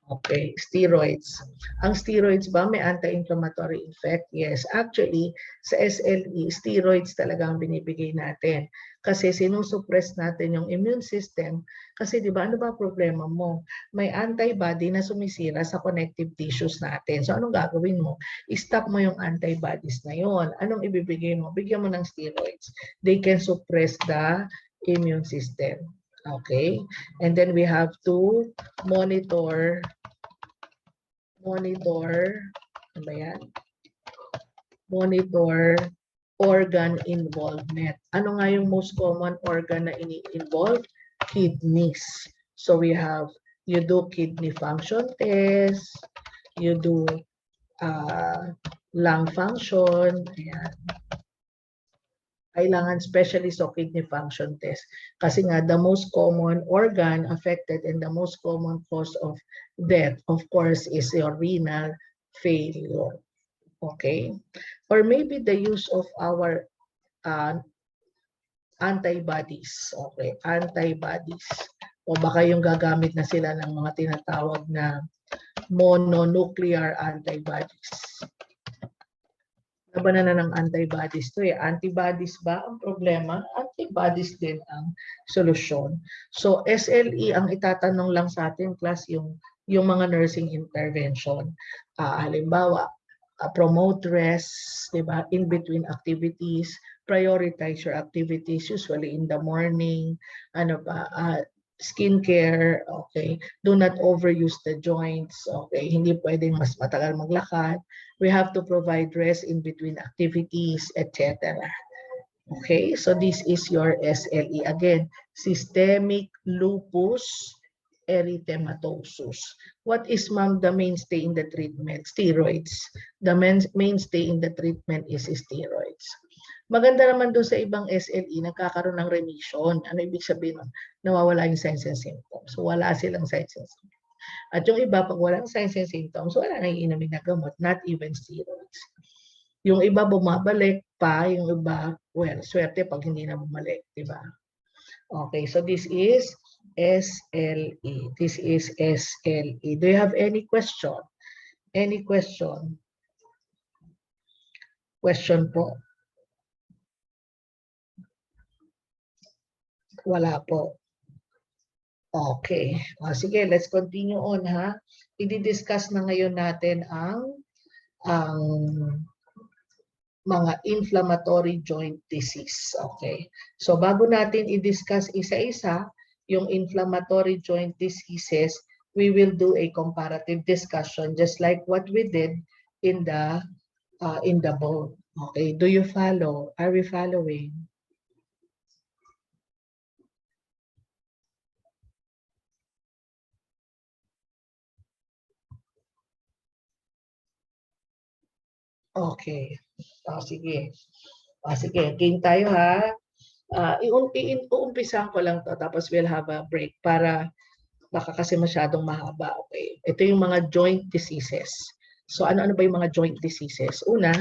Okay, steroids. Ang steroids ba may anti-inflammatory effect? Yes. Actually, sa SLE, steroids talaga ang binibigay natin. Kasi sinusuppress natin yung immune system. Kasi di ba, ano ba problema mo? May antibody na sumisira sa connective tissues natin. So anong gagawin mo? I-stop mo yung antibodies na yon. Anong ibibigay mo? Bigyan mo ng steroids. They can suppress the immune system. Okay? And then we have to monitor, ano ba yan? Monitor organ involvement. Ano nga yung most common organ na ini-involve? Kidneys. So we have, you do kidney function test, you do lung function, ayan. Kailangan specialist o kidney function test. Kasi nga, the most common organ affected and the most common cause of death, of course, is your renal failure. Okay? Or maybe the use of our antibodies. Okay? Antibodies. O baka yung gagamit na sila ng mga tinatawag na mononuclear antibodies. Labanan na ng antibodies to eh. Antibodies ba ang problema? Antibodies din ang solusyon. So SLE, ang itatanong lang sa atin, class, yung mga nursing intervention. Halimbawa, promote rest, diba? In between activities, prioritize your activities, usually in the morning, ano ba, skincare, okay. Do not overuse the joints, okay. Hindi pwedeng mas matagal maglakad. We have to provide rest in between activities, etc. Okay, so this is your SLE. Again, systemic lupus erythematosus. What is, ma'am, the mainstay in the treatment? Steroids. The mainstay in the treatment is steroids. Maganda naman doon sa ibang SLE, nagkakaroon ng remission. Ano ibig sabihin nun? Nawawala yung signs and symptoms. So, wala silang signs and symptoms. At yung iba, pag walang signs and symptoms, wala nang iinumin na gamot, not even steroids. Yung iba bumabalik pa, yung iba, well, swerte pag hindi na bumalik, di ba? Okay, so this is SLE. This is SLE. Do you have any question? Any question? Question po? Wala po. Okay. Sige, let's continue on, ha. I-discuss na ngayon natin ang mga inflammatory joint disease. Okay. So bago natin i-discuss isa-isa yung inflammatory joint diseases, we will do a comparative discussion just like what we did in the board. Okay. Do you follow? Are we following? Okay. Sige. Sige, game tayo, ha. Iumpisahan ko lang to, tapos we'll have a break para baka kasi masyadong mahaba. Okay. Ito yung mga joint diseases. So ano-ano ba yung mga joint diseases? Una,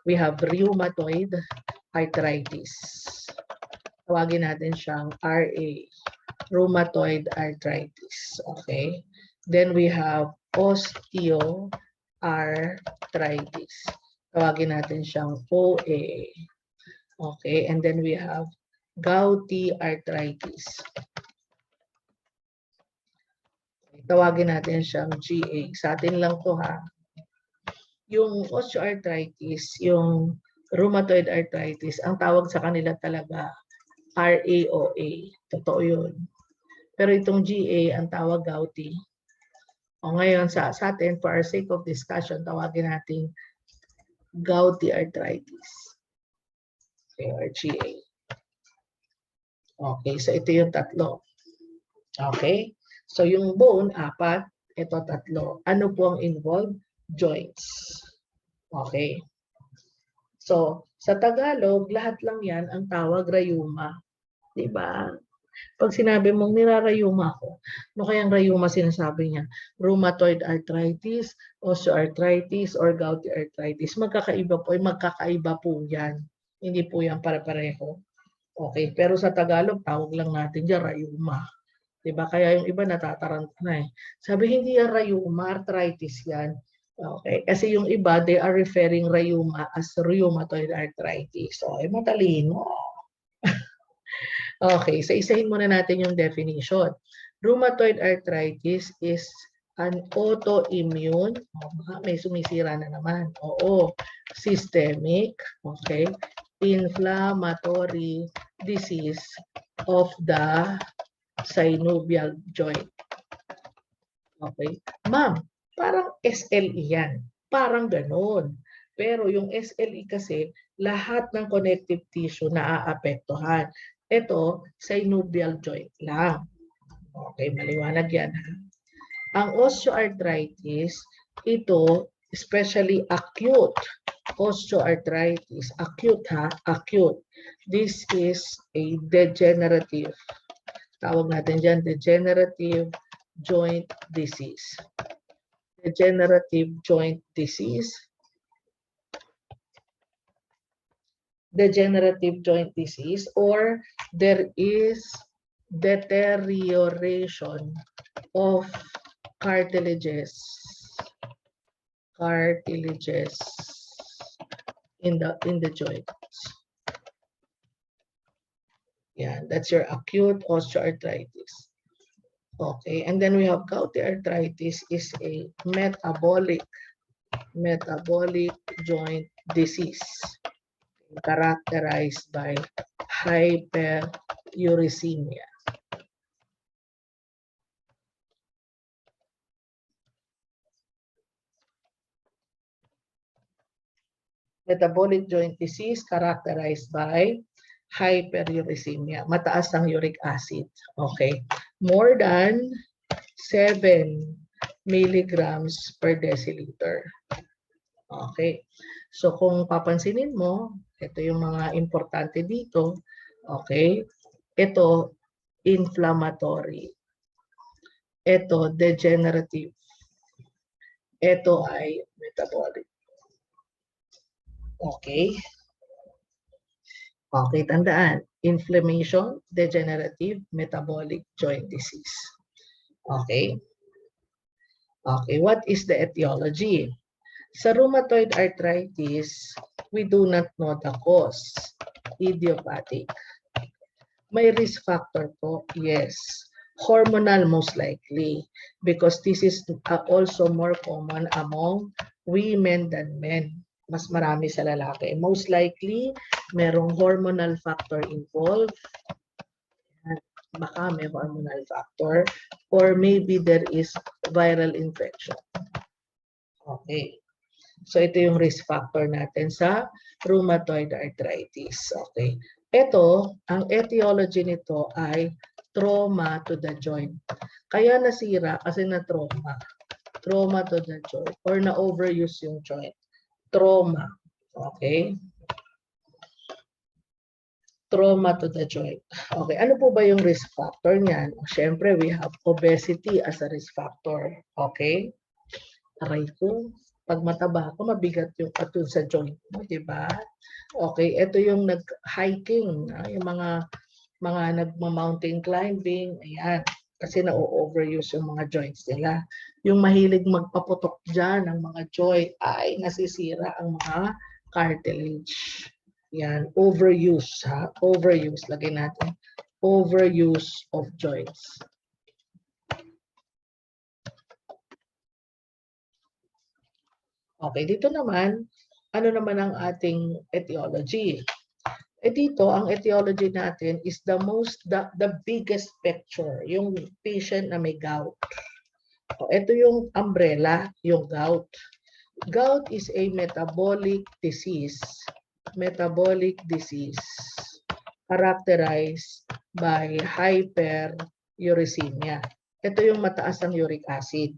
we have rheumatoid arthritis. Tawagin natin siyang RA, rheumatoid arthritis. Okay? Then we have osteoarthritis. Tawagin natin siyang OA. Okay? And then we have gouty arthritis. Tawagin natin siyang GA. Sa atin lang to ha. Yung osteoarthritis, yung rheumatoid arthritis, ang tawag sa kanila talaga RAOA. Totoo yun. Pero itong GA, ang tawag gouty. O ngayon sa atin, for our sake of discussion, tawagin natin gouty arthritis. Okay, or GA. Okay, so ito yung tatlo. Okay? So yung bone, 4. Ito 3. Ano po ang involved? Joints. Okay. So, sa Tagalog, lahat lang yan ang tawag rayuma. Diba? Pag sinabi mong nirarayuma ako, ano kayang rayuma sinasabi niya? Rheumatoid arthritis, osteoarthritis, or gouty arthritis. Magkakaiba po yan. Hindi po yan pare-pareho. Okay, pero sa Tagalog, tawag lang natin dyan rayuma. Diba? Kaya yung iba natataranta na eh. Sabi, hindi yan rayuma, arthritis yan. Okay, kasi yung iba, they are referring rayuma as rheumatoid arthritis. So, ay matalino. Okay, so isahin muna natin yung definition. Rheumatoid arthritis is an autoimmune, may sumisira na naman, systemic, okay, inflammatory disease of the synovial joint. Okay, ma'am, parang SLE yan. Parang ganun. Pero yung SLE kasi, lahat ng connective tissue naaapektuhan. Ito, synovial joint lang. Okay, maliwanag yan. Ang osteoarthritis, ito, especially acute osteoarthritis. Acute ha, acute. This is a degenerative. Tawag natin dyan, degenerative joint disease. Degenerative joint disease. Degenerative joint disease, or there is deterioration of cartilages in the joints. Yeah, that's your acute osteoarthritis. Okay, and then we have gouty arthritis is a metabolic joint disease characterized by hyperuricemia. Metabolic joint disease characterized by hyperuricemia. Mataas ang uric acid. Okay. More than 7 milligrams per deciliter. Okay. So kung papansinin mo, ito yung mga importante dito. Okay. Ito, inflammatory. Ito, degenerative. Ito ay metabolic. Okay. Okay, tandaan. Inflammation, degenerative, metabolic joint disease. Okay. Okay, what is the etiology? Sa rheumatoid arthritis, we do not know the cause. Idiopathic. May risk factor po? Yes. Hormonal most likely, because this is also more common among women than men. Mas marami sa lalaki. Most likely, merong hormonal factor involved. Baka may hormonal factor. Or maybe there is viral infection. Okay. So ito yung risk factor natin sa rheumatoid arthritis. Okay. Ito, ang etiology nito ay trauma to the joint. Kaya nasira kasi na-trauma. Trauma to the joint or na-overuse yung joint. Trauma. Okay. Trauma to the joint. Okay. Ano po ba yung risk factor niyan? Siyempre, we have obesity as a risk factor. Okay. Aray ko. Pag mataba ako, mabigat yung atun sa joint mo, di ba? Okay, ito yung nag-hiking, yung mga nagma-mountain climbing, ayan. Kasi na-overuse yung mga joints nila. Yung mahilig magpaputok dyan ng mga joint ay nasisira ang mga cartilage. Yan, overuse ha. Overuse, lagay natin. Overuse of joints. Okay, dito naman, ano naman ang ating etiology? Dito, ang etiology natin is the biggest picture, yung patient na may gout. Ito yung umbrella, yung gout. Gout is a metabolic disease. Metabolic disease characterized by hyperuricemia. Ito yung mataas ang uric acid.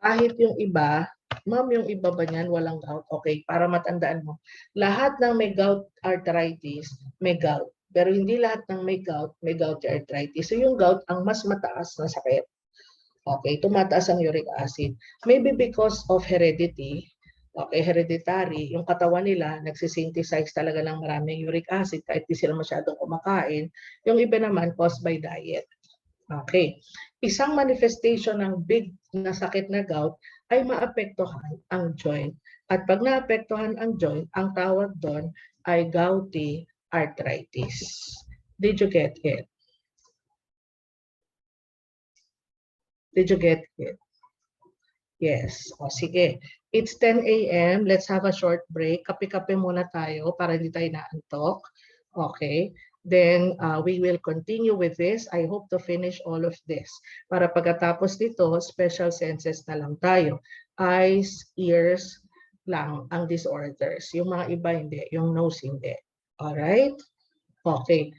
Kahit yung iba, ma'am, yung iba ba niyan walang gout? Okay, para matandaan mo. Lahat ng may gout arthritis, may gout. Pero hindi lahat ng may gout arthritis. So yung gout, ang mas mataas na sakit. Okay, tumataas ang uric acid. Maybe because of heredity, okay, hereditary, yung katawan nila nagsisynthesize talaga ng maraming uric acid kahit di sila masyadong kumakain. Yung iba naman caused by diet. Okay. Isang manifestation ng big na sakit na gout ay maapektuhan ang joint. At pag naapektuhan ang joint, ang tawag doon ay gouty arthritis. Did you get it? Did you get it? Yes. O sige. It's 10 a.m. Let's have a short break. Kape-kape muna tayo para hindi tayo naantok. Okay. Then we will continue with this. I hope to finish all of this. Para pagkatapos nito, special senses na lang tayo. Eyes, ears lang ang disorders. Yung mga iba hindi. Yung nose hindi. Alright? Okay.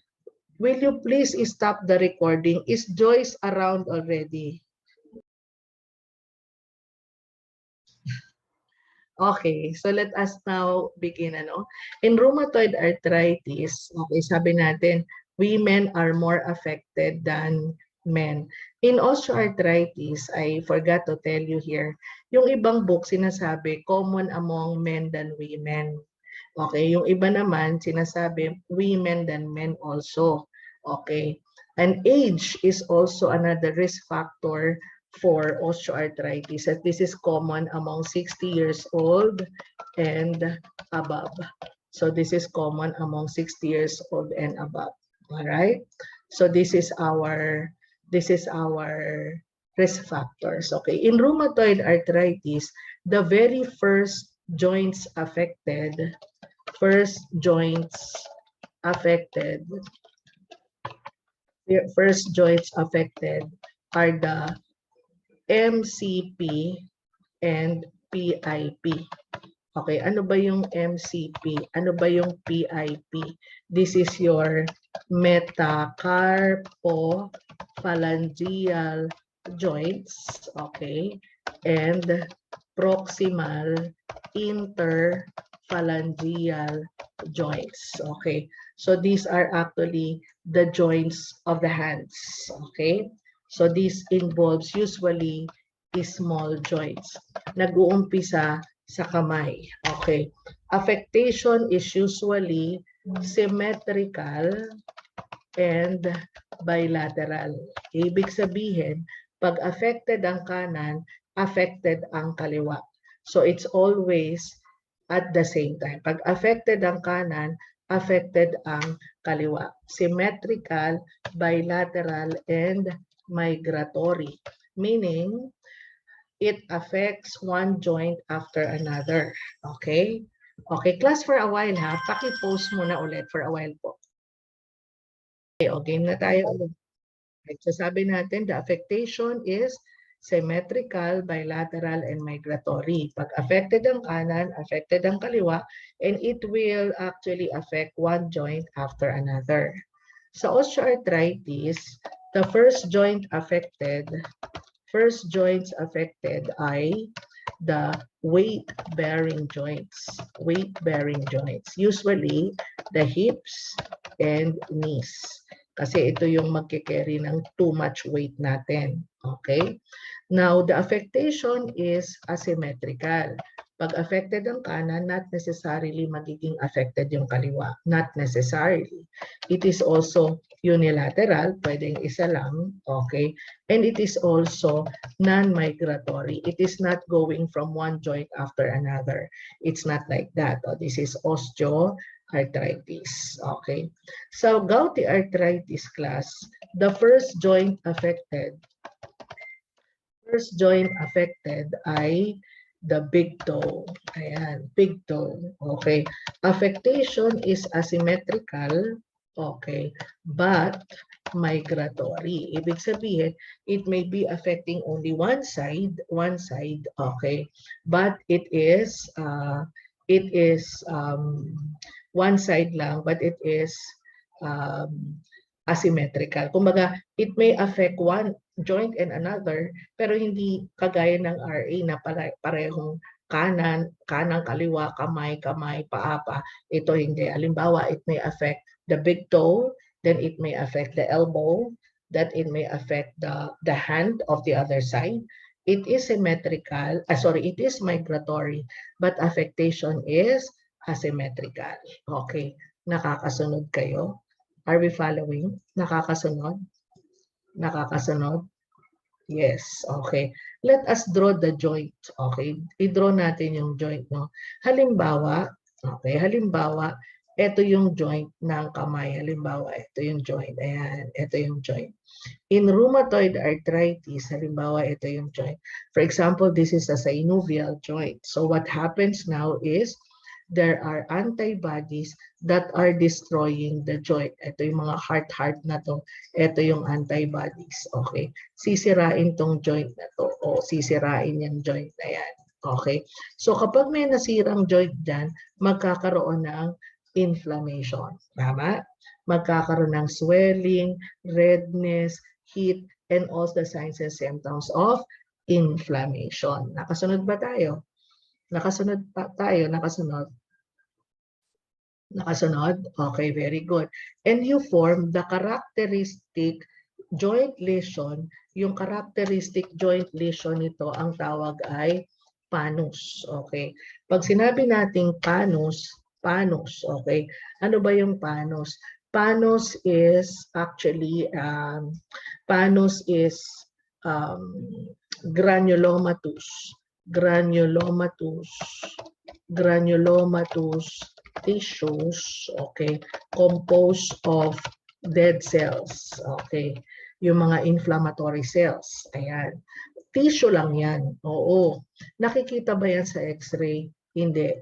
Will you please stop the recording? Is Joyce around already? Okay, so let us now begin. In rheumatoid arthritis, okay, sabi natin, women are more affected than men. In osteoarthritis, I forgot to tell you here, yung ibang book sinasabi common among men than women. Okay, yung iba naman sinasabi women than men also. Okay, and age is also another risk factor for osteoarthritis. And this is common among 60 years old and above. So this is common among 60 years old and above. All right. So this is our risk factors. Okay. In rheumatoid arthritis, the very first joints affected are the MCP and PIP. Okay, ano ba yung MCP? Ano ba yung PIP? This is your metacarpophalangeal joints, okay, and proximal interphalangeal joints, okay. So these are actually the joints of the hands, okay. So this involves usually small joints. Nag-uumpisa sa kamay. Okay. Affectation is usually symmetrical and bilateral. Ibig sabihin, pag affected ang kanan, affected ang kaliwa. So it's always at the same time. Pag affected ang kanan, affected ang kaliwa. Symmetrical, bilateral, and migratory, meaning it affects one joint after another. Okay? Okay, class, for a while ha. Paki-pause muna ulit for a while po. Okay, game na tayo ulit. So sabi natin, the affectation is symmetrical, bilateral, and migratory. Pag affected ang kanan, affected ang kaliwa, and it will actually affect one joint after another. Sa osteoarthritis, the first joints affected ay the weight-bearing joints. Weight-bearing joints. Usually, the hips and knees. Kasi ito yung magke-carry ng too much weight natin. Okay? Now, the affectation is asymmetrical. Pag affected ang kanan, not necessarily magiging affected yung kaliwa. Not necessarily. It is also unilateral, pwedeng isa lang, okay? And it is also non-migratory. It is not going from one joint after another. It's not like that. Oh, this is osteoarthritis, okay? So, gouty arthritis class, the first joint affected ay the big toe. Ayan, big toe. Okay. Affectation is asymmetrical. Okay. But migratory. Ibig sabihin, it may be affecting only one side. Okay. But it is one side lang, but it is um, asymmetrical. Kumbaga, it may affect one joint and another, pero hindi kagaya ng RA na parehong kanan, kaliwa, kamay, paa. Ito hindi. Halimbawa, it may affect the big toe, then it may affect the elbow, that it may affect the hand of the other side. It is symmetrical, it is migratory, but affectation is asymmetrical. Okay, nakakasunod kayo? Are we following? Nakakasunod? Nakakasunod? Yes, okay. Let us draw the joint, okay? I-draw natin yung joint, no? Halimbawa, ito yung joint ng kamay. Halimbawa, ito yung joint. Ayan, ito yung joint. In rheumatoid arthritis, halimbawa, ito yung joint. For example, this is a synovial joint. So what happens now is, there are antibodies that are destroying the joint. Ito yung mga heart na to. Ito yung antibodies. Okay. Sisirain tong joint na to. O sisirain yung joint na yan. Okay. So kapag may nasirang joint dyan, magkakaroon ng inflammation. Tama? Magkakaroon ng swelling, redness, heat, and all the signs and symptoms of inflammation. Nakasunod ba tayo? Nakasunod pa tayo? Nakasunod? Nakasunod? Okay, very good. And you form the characteristic joint lesion. Yung characteristic joint lesion nito, ang tawag ay panus. Okay. Pag sinabi nating panus, okay. Ano ba yung panus? Panus is actually, granulomatous. Granulomatous tissues, okay, composed of dead cells, okay, yung mga inflammatory cells, ayan. Tissue lang yan, oo. Nakikita ba yan sa x-ray? Hindi.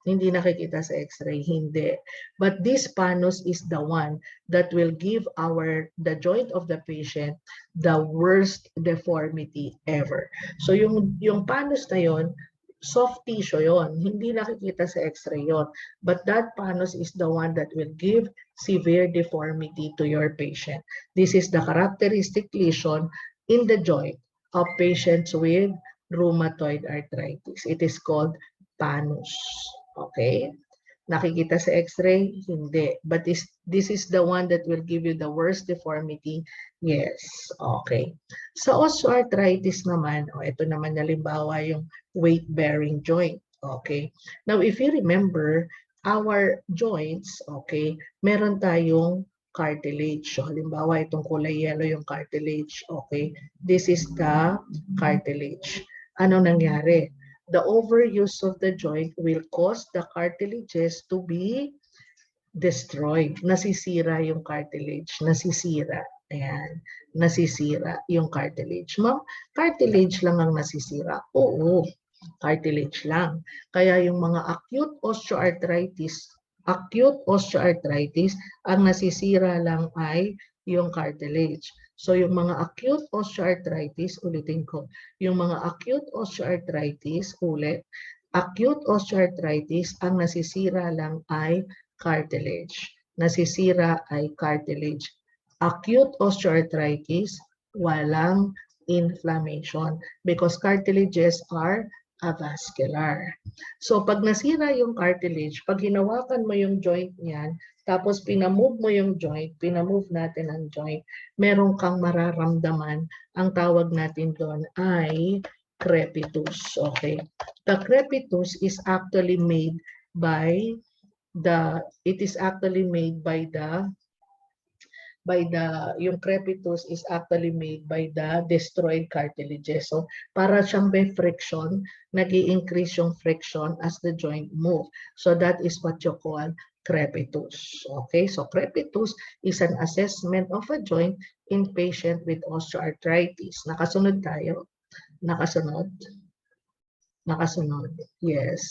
Hindi nakikita sa x-ray, hindi. But this panus is the one that will give the joint of the patient the worst deformity ever. So yung panus na yon, soft tissue yon, hindi nakikita sa x-ray yon. But that panus is the one that will give severe deformity to your patient. This is the characteristic lesion in the joint of patients with rheumatoid arthritis. It is called panus. Okay? Nakikita sa x-ray? Hindi. But this is the one that will give you the worst deformity? Yes. Okay. Sa osteoarthritis naman, ito naman halimbawa yung weight-bearing joint. Okay. Now, if you remember, our joints, okay, meron tayong cartilage. So, halimbawa, itong kulay yellow yung cartilage. Okay. This is the cartilage. Ano nangyari? The overuse of the joint will cause the cartilages to be destroyed. Nasisira yung cartilage. Nasisira. Ayan. Nasisira yung cartilage. Ma'am, cartilage lang ang nasisira. Oo, cartilage lang. Kaya yung mga acute osteoarthritis, ang nasisira lang ay yung cartilage. So yung mga acute osteoarthritis, ulitin ko, yung mga acute osteoarthritis, ang nasisira lang ay cartilage. Nasisira ay cartilage. Acute osteoarthritis, walang inflammation because cartilages are avascular. So pag nasira yung cartilage, pag hinawakan mo yung joint niyan, tapos pinamove mo yung joint, pinamove natin ang joint, meron kang mararamdaman. Ang tawag natin doon ay crepitus. Okay? The crepitus is actually made by yung crepitus is actually made by the destroyed cartilages. So, para siyang may friction, nag-i-increase yung friction as the joint move. So, that is what you call crepitus. Okay, so crepitus is an assessment of a joint in patient with osteoarthritis. Nakasunod tayo? Nakasunod? Nakasunod. Yes.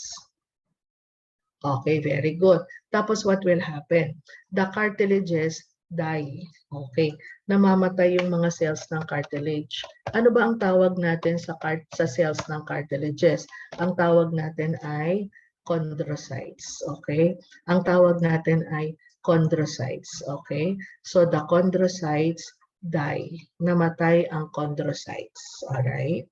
Okay, very good. Tapos what will happen? The cartilages die. Okay. Namamatay yung mga cells ng cartilage. Ano ba ang tawag natin sa cells ng cartilages? Ang tawag natin ay chondrocytes. Okay? Ang tawag natin ay chondrocytes. Okay? So the chondrocytes die. Namatay ang chondrocytes. Alright?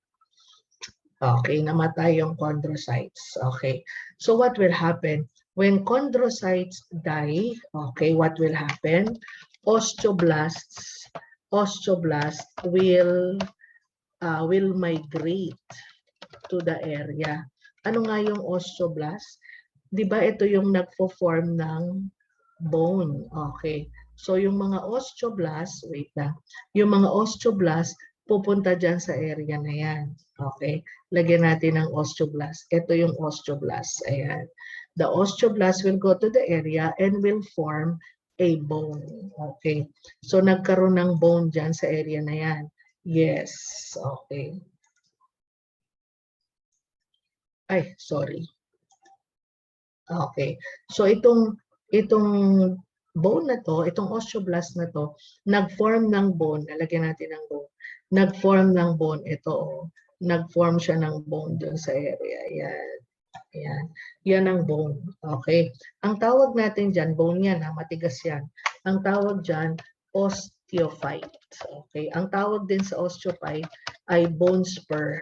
Okay, namatay yung chondrocytes. Okay. So what will happen? When chondrocytes die, okay, what will happen? Osteoblasts will migrate to the area. Ano nga yung osteoblast? 'Di ba ito yung nagfo-form ng bone? Okay. So yung mga osteoblast, wait lang. Yung mga osteoblast pupunta dyan sa area na yan. Okay? Lagyan natin ng osteoblast. Ito yung osteoblast. Ayan. The osteoblast will go to the area and will form a bone. Okay. So nagkaroon ng bone dyan sa area na yan. Yes. Okay. Ay, sorry. Okay. So itong bone na to, itong osteoblast na to, nag-form ng bone, nalagyan natin ng bone. Nag-form ng bone ito, nag-form siya ng bone dun sa area. Ayan. Ayan. Yan ang bone. Okay. Ang tawag natin dyan, bone yan, matigas yan. Ang tawag dyan, osteophyte. Okay. Ang tawag din sa osteophyte ay bone spur.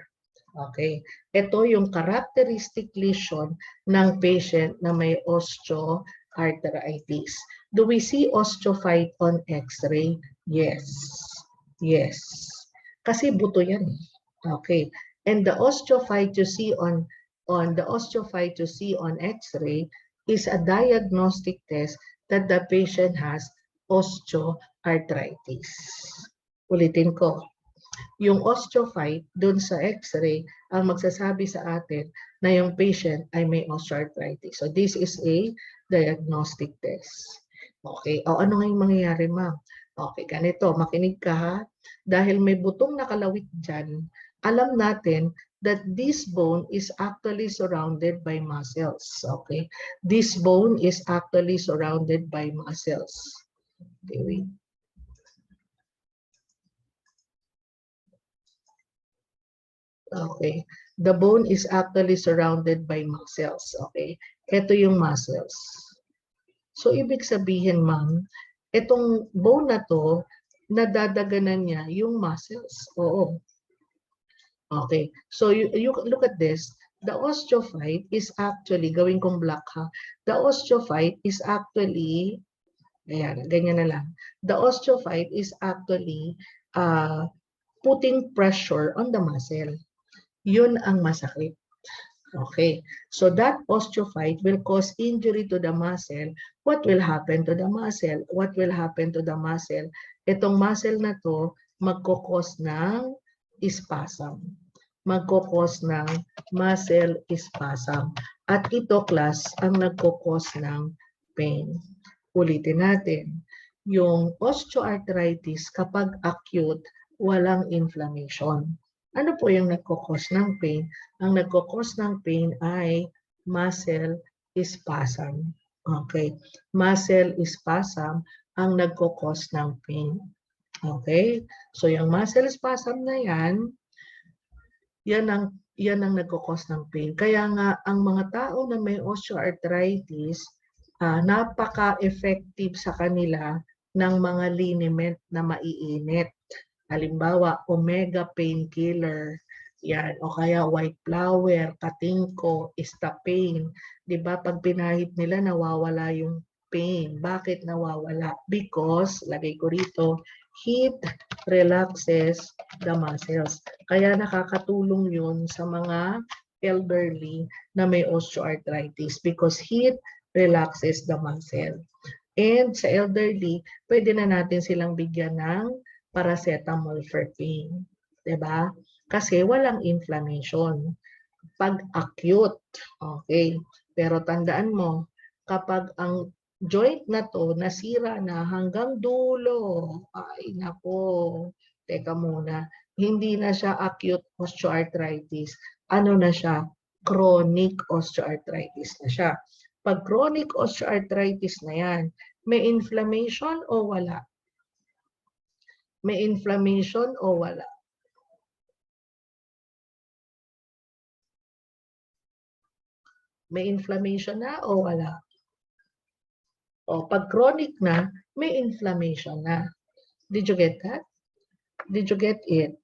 Okay. Ito yung characteristic lesion ng patient na may osteoarthritis. Do we see osteophyte on X-ray? Yes. Yes. Kasi buto yan. Okay. And the osteophyte you see on X-ray is a diagnostic test that the patient has osteoarthritis. Ulitin ko. Yung osteophyte doon sa X-ray ang magsasabi sa atin na yung patient ay may osteoarthritis. So this is a diagnostic test. Okay. O ano nga yung mangyayari, ma'am? Okay, ganito. Makinig ka ha. Dahil may butong nakalawit dyan, alam natin that this bone is actually surrounded by muscles. Okay. This bone is actually surrounded by muscles. Okay, wait. Okay. The bone is actually surrounded by muscles. Okay. Ito yung muscles. So, ibig sabihin, ma'am, itong bone na to, nadadaganan niya yung muscles. Oo. Okay. So, you look at this. The osteophyte is actually, gawin kong black ha. The osteophyte is actually, ayan, ganyan na lang. The osteophyte is actually putting pressure on the muscle. Yun ang masakit. Okay. So that osteophyte will cause injury to the muscle. What will happen to the muscle? What will happen to the muscle? Itong muscle na to, magkukos ng spasm. Magkukos ng muscle spasm. At ito, class, ang nagkukos ng pain. Ulitin natin. Yung osteoarthritis, kapag acute, walang inflammation. Ano po yung nagkukos ng pain? Ang nagkukos ng pain ay muscle spasm. Okay. Muscle spasm ang nagkukos ng pain. Okay. So yung muscle spasm na yan ang nagkukos ng pain. Kaya nga ang mga tao na may osteoarthritis, napaka-effective sa kanila ng mga liniment na maiinit. Halimbawa, omega painkiller, Yan. O kaya white flower, katingko, istapane. Diba? Pag pinahid nila, nawawala yung pain. Bakit nawawala? Because, lagay ko rito, heat relaxes the muscles. Kaya nakakatulong yun sa mga elderly na may osteoarthritis because heat relaxes the muscle. And sa elderly, pwede na natin silang bigyan ng paracetamol for pain. Diba? Kasi walang inflammation. Pag acute, okay. Pero tandaan mo, kapag ang joint na to nasira na hanggang dulo, ay nako, teka muna, hindi na siya acute osteoarthritis. Ano na siya? Chronic osteoarthritis na siya. Pag chronic osteoarthritis na yan, may inflammation o wala? May inflammation o wala? May inflammation na o wala? O pag chronic na, may inflammation na. Did you get that? Did you get it?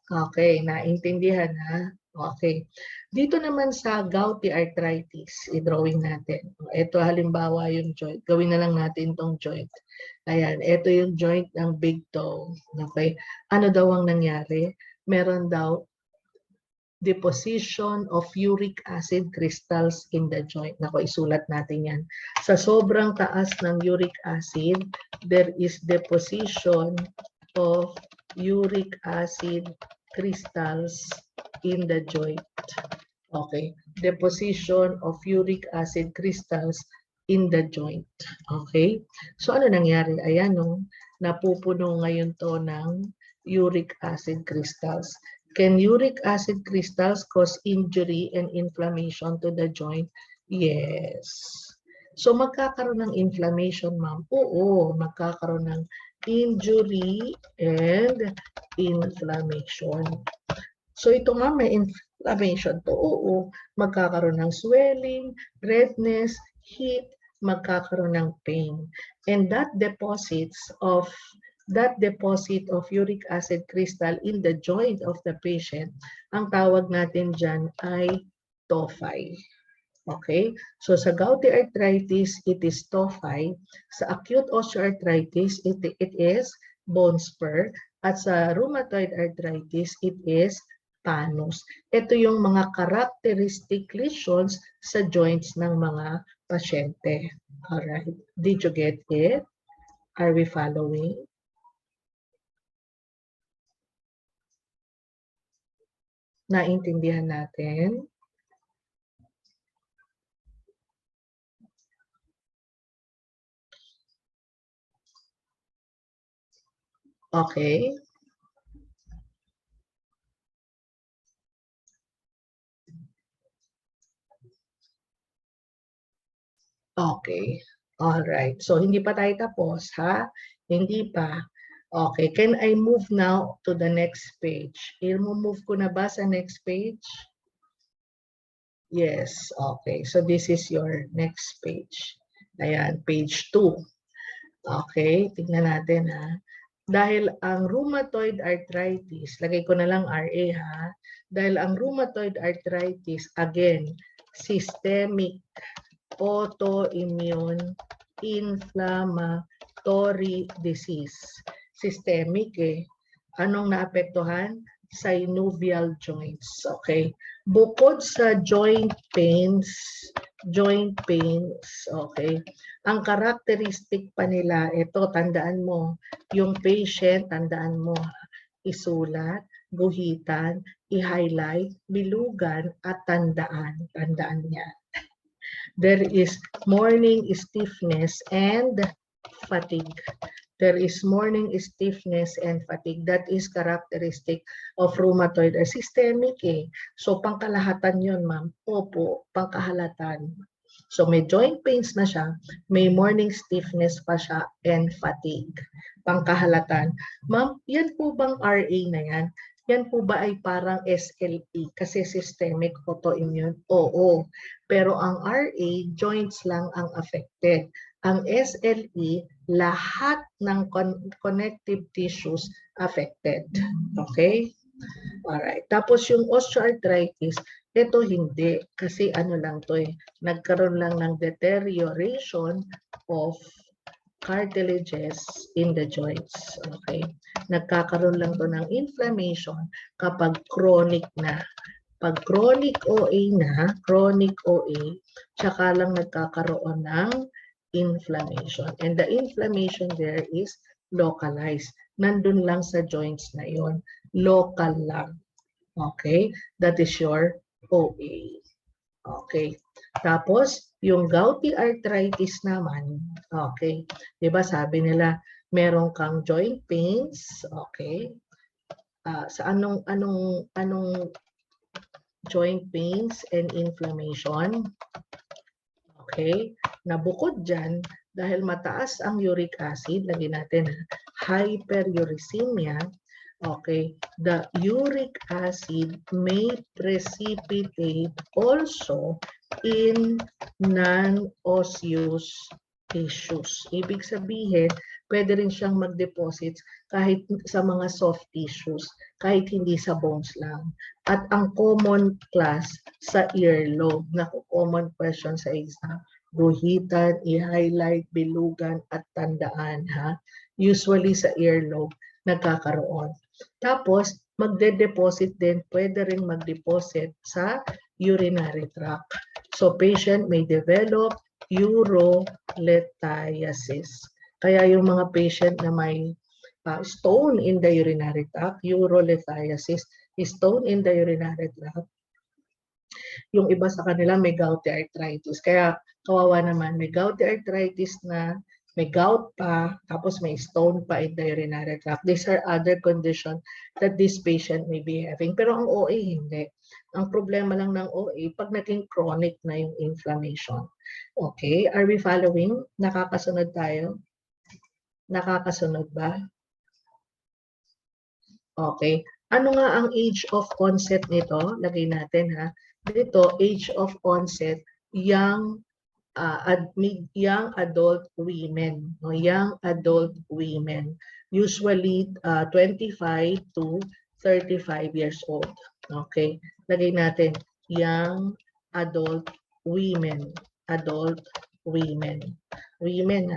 Okay, naintindihan na. Okay. Dito naman sa gouty arthritis, i-drawing natin. Ito halimbawa yung joint. Gawin na lang natin tong joint. Ayan, ito yung joint ng big toe. Okay. Ano daw ang nangyari? Meron daw deposition of uric acid crystals in the joint. Nako, isulat natin yan. Sa sobrang taas ng uric acid, there is deposition of uric acid crystals in the joint. Okay. Deposition of uric acid crystals in the joint. Okay. So, ano nangyari? Ayan, no? Napupuno ngayon to ng uric acid crystals. Can uric acid crystals cause injury and inflammation to the joint? Yes. So, magkakaroon ng inflammation, ma'am? Oo, magkakaroon ng injury and inflammation. So, ito nga may inflammation to. Oo, magkakaroon ng swelling, redness, heat, magkakaroon ng pain. And that deposit of uric acid crystal in the joint of the patient, ang tawag natin dyan ay tophi. Okay? So sa gouty arthritis, it is tophi. Sa acute osteoarthritis, it is bone spur. At sa rheumatoid arthritis, it is panus. Ito yung mga characteristic lesions sa joints ng mga pasyente. Alright. Did you get it? Are we following? Naintindihan natin? Okay. Okay. All right. So, hindi pa tayo tapos, ha? Hindi pa. Okay. Can I move now to the next page? I-move ko na ba sa next page? Yes. Okay. So, this is your next page. Ayan, page 2. Okay. Tignan natin, ha? Dahil ang rheumatoid arthritis, lagay ko na lang RA, ha? Dahil ang rheumatoid arthritis, again, systemic autoimmune inflammatory disease. Systemic Anong naapektuhan? Synovial joints. Okay. Bukod sa joint pains, okay. Ang characteristic pa nila, ito, tandaan mo, yung patient, tandaan mo, isulat, guhitan, i-highlight, bilugan, at tandaan. Tandaan niya. There is morning stiffness and fatigue. There is morning stiffness and fatigue. That is characteristic of rheumatoid arthritis. Systemic So, pangkalahatan yun, ma'am. Opo, pangkahalatan. So, may joint pains na siya, may morning stiffness pa siya, and fatigue. Pangkahalatan. Ma'am, yan po bang RA na yan? Yan po ba ay parang SLE? Kasi systemic autoimmune? Oo. Pero ang RA, joints lang ang affected. Ang SLE, lahat ng connective tissues affected. Okay? Alright. Tapos yung osteoarthritis, ito hindi. Kasi ano lang to eh, nagkaroon lang ng deterioration of cartilages in the joints. Okay? Nagkakaroon lang to ng inflammation kapag chronic na. Pag chronic OA na, chronic OA, tsaka lang nagkakaroon ng inflammation. And the inflammation there is localized. Nandun lang sa joints na yon, local lang. Okay? That is your OA. Okay. Tapos, yung gouty arthritis naman, okay. 'Di ba sabi nila, meron kang joint pains, okay. Sa anong joint pains and inflammation. Okay? Na bukod dyan, dahil mataas ang uric acid, lagyan natin hyperuricemia, okay, the uric acid may precipitate also in non-osseous tissues. Ibig sabihin, pwede rin siyang mag-deposit kahit sa mga soft tissues, kahit hindi sa bones lang. At ang common class sa earlobe, na common question sa exam, guhitan, i-highlight, bilugan, at tandaan. Ha? Usually sa earlobe, nagkakaroon. Tapos, magde-deposit din, pwede rin mag-deposit sa urinary tract. So, patient may develop urolithiasis. Kaya yung mga patient na may stone in the urinary tract, urolithiasis, stone in the urinary tract, yung iba sa kanila may gouty arthritis. Kaya kawawa naman, may gouty arthritis na, may gout pa, tapos may stone pa in the urinary tract. These are other conditions that this patient may be having. Pero ang OA, hindi. Ang problema lang ng OA, pag naging chronic na yung inflammation. Okay, are we following? Nakakasunod tayo? Nakakasunod ba? Okay. Ano nga ang age of onset nito? Lagay natin ha. Dito, age of onset, young adult women. No? Young adult women. Usually 25 to 35 years old. Okay. Lagay natin, young adult women. Adult women. Women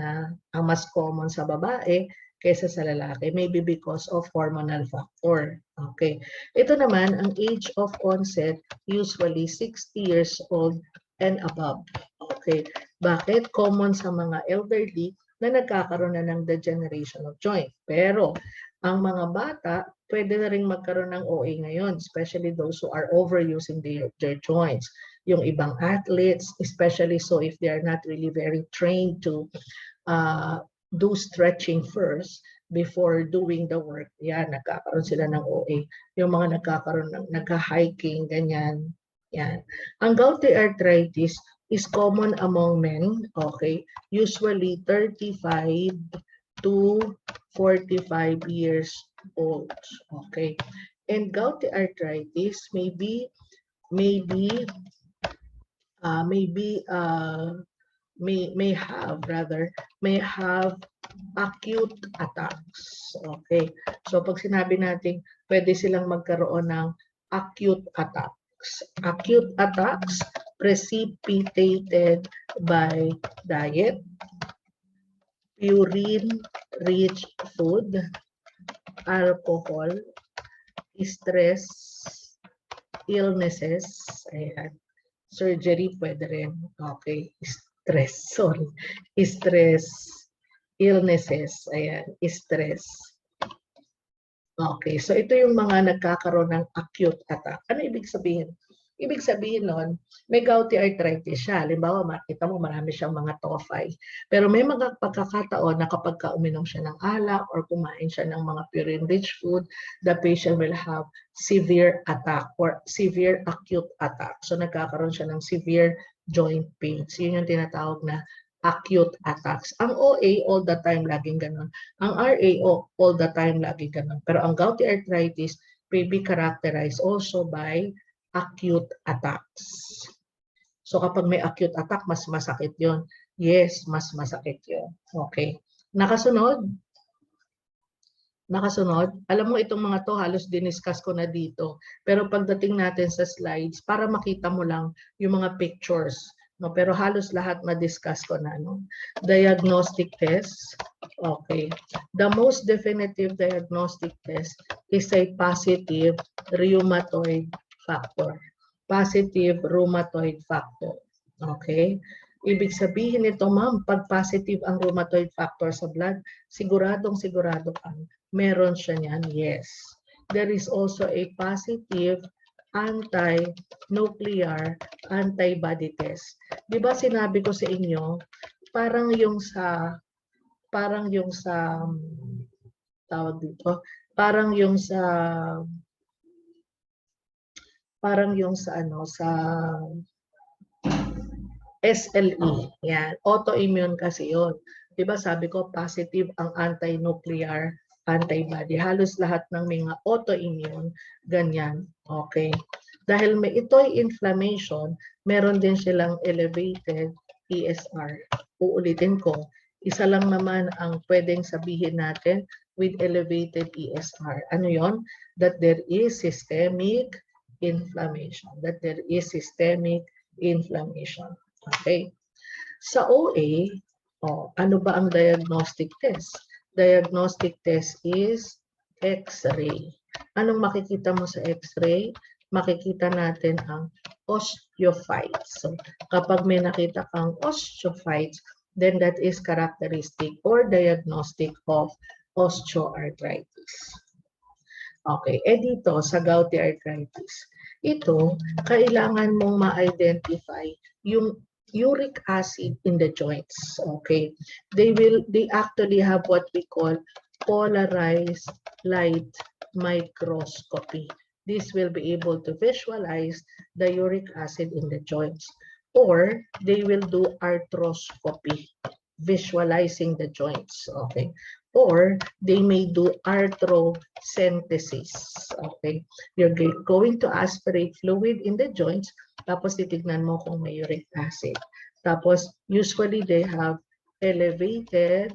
ang mas common sa babae kaysa sa lalaki, maybe because of hormonal factor. Okay. Ito naman, ang age of onset, usually 60 years old and above. Okay. Bakit? Common sa mga elderly na nagkakaroon na ng degeneration of joint. Pero, ang mga bata, pwede na rin magkaroon ng OA ngayon, especially those who are overusing their joints. Yung ibang athletes, especially so if they are not really very trained to do stretching first before doing the work. Yan, nagkakaroon sila ng OA. Yung mga nagkakaroon ng nagka-hiking, ganyan. Yan. Ang gouty arthritis is common among men, okay? Usually 35 to 45 years old, okay? And gouty arthritis may have acute attacks. Okay. So pag sinabi natin pwede silang magkaroon ng acute attacks. Acute attacks precipitated by diet, urine-rich food, alcohol, stress, illnesses, ayan. Surgery pwede rin. Okay. Stress, illnesses, ayan, stress. Okay, so ito yung mga nagkakaroon ng acute attack. Ano ibig sabihin? Ibig sabihin nun, may gouty arthritis siya. Halimbawa, makita mo marami siyang mga tophi. Pero may mga pagkakataon na kapag uminom siya ng alak or kumain siya ng mga purine-rich food, the patient will have severe attack or severe acute attack. So nagkakaroon siya ng severe joint pains. Yun yung tinatawag na acute attacks. Ang OA, all the time, laging ganun. Ang RA, all the time, laging ganun. Pero ang gouty arthritis may be characterized also by acute attacks. So kapag may acute attack, mas masakit yun. Yes, mas masakit yun. Okay. Nakasunod? Nakasunod? Alam mo itong mga to halos diniscuss ko na dito. Pero pagdating natin sa slides, para makita mo lang yung mga pictures. No? Pero halos lahat na-discuss ko na. No? Diagnostic test. Okay. The most definitive diagnostic test is a positive rheumatoid factor. Positive rheumatoid factor. Okay? Ibig sabihin nito, ma'am, pag positive ang rheumatoid factor sa blood, sigurado kang meron siya niyan. Yes. There is also a positive anti-nuclear antibody test. Di ba sinabi ko sa inyo, parang yung sa tawag dito, parang yung sa ano sa SLE. Yan, autoimmune kasi 'yon. 'Di ba sabi ko positive ang anti-nuclear antibody. Halos lahat ng mga autoimmune ganyan. Okay. Dahil may ito'y inflammation, meron din silang elevated ESR. Uulitin ko, isa lang naman ang pwedeng sabihin natin with elevated ESR. Ano 'yon? That there is systemic inflammation. That there is systemic inflammation. Okay. Sa OA, ano ba ang diagnostic test? Diagnostic test is X-ray. Anong makikita mo sa X-ray? Makikita natin ang osteophytes. So, kapag may nakita kang osteophytes, then that is characteristic or diagnostic of osteoarthritis. Okay, dito sa gouty arthritis, ito, kailangan mong ma-identify yung uric acid in the joints. Okay, they actually have what we call polarized light microscopy. This will be able to visualize the uric acid in the joints, or they will do arthroscopy, visualizing the joints. Okay, or they may do arthrocentesis. Okay, you're going to aspirate fluid in the joints, tapos titignan mo kung may uric acid. Tapos usually they have elevated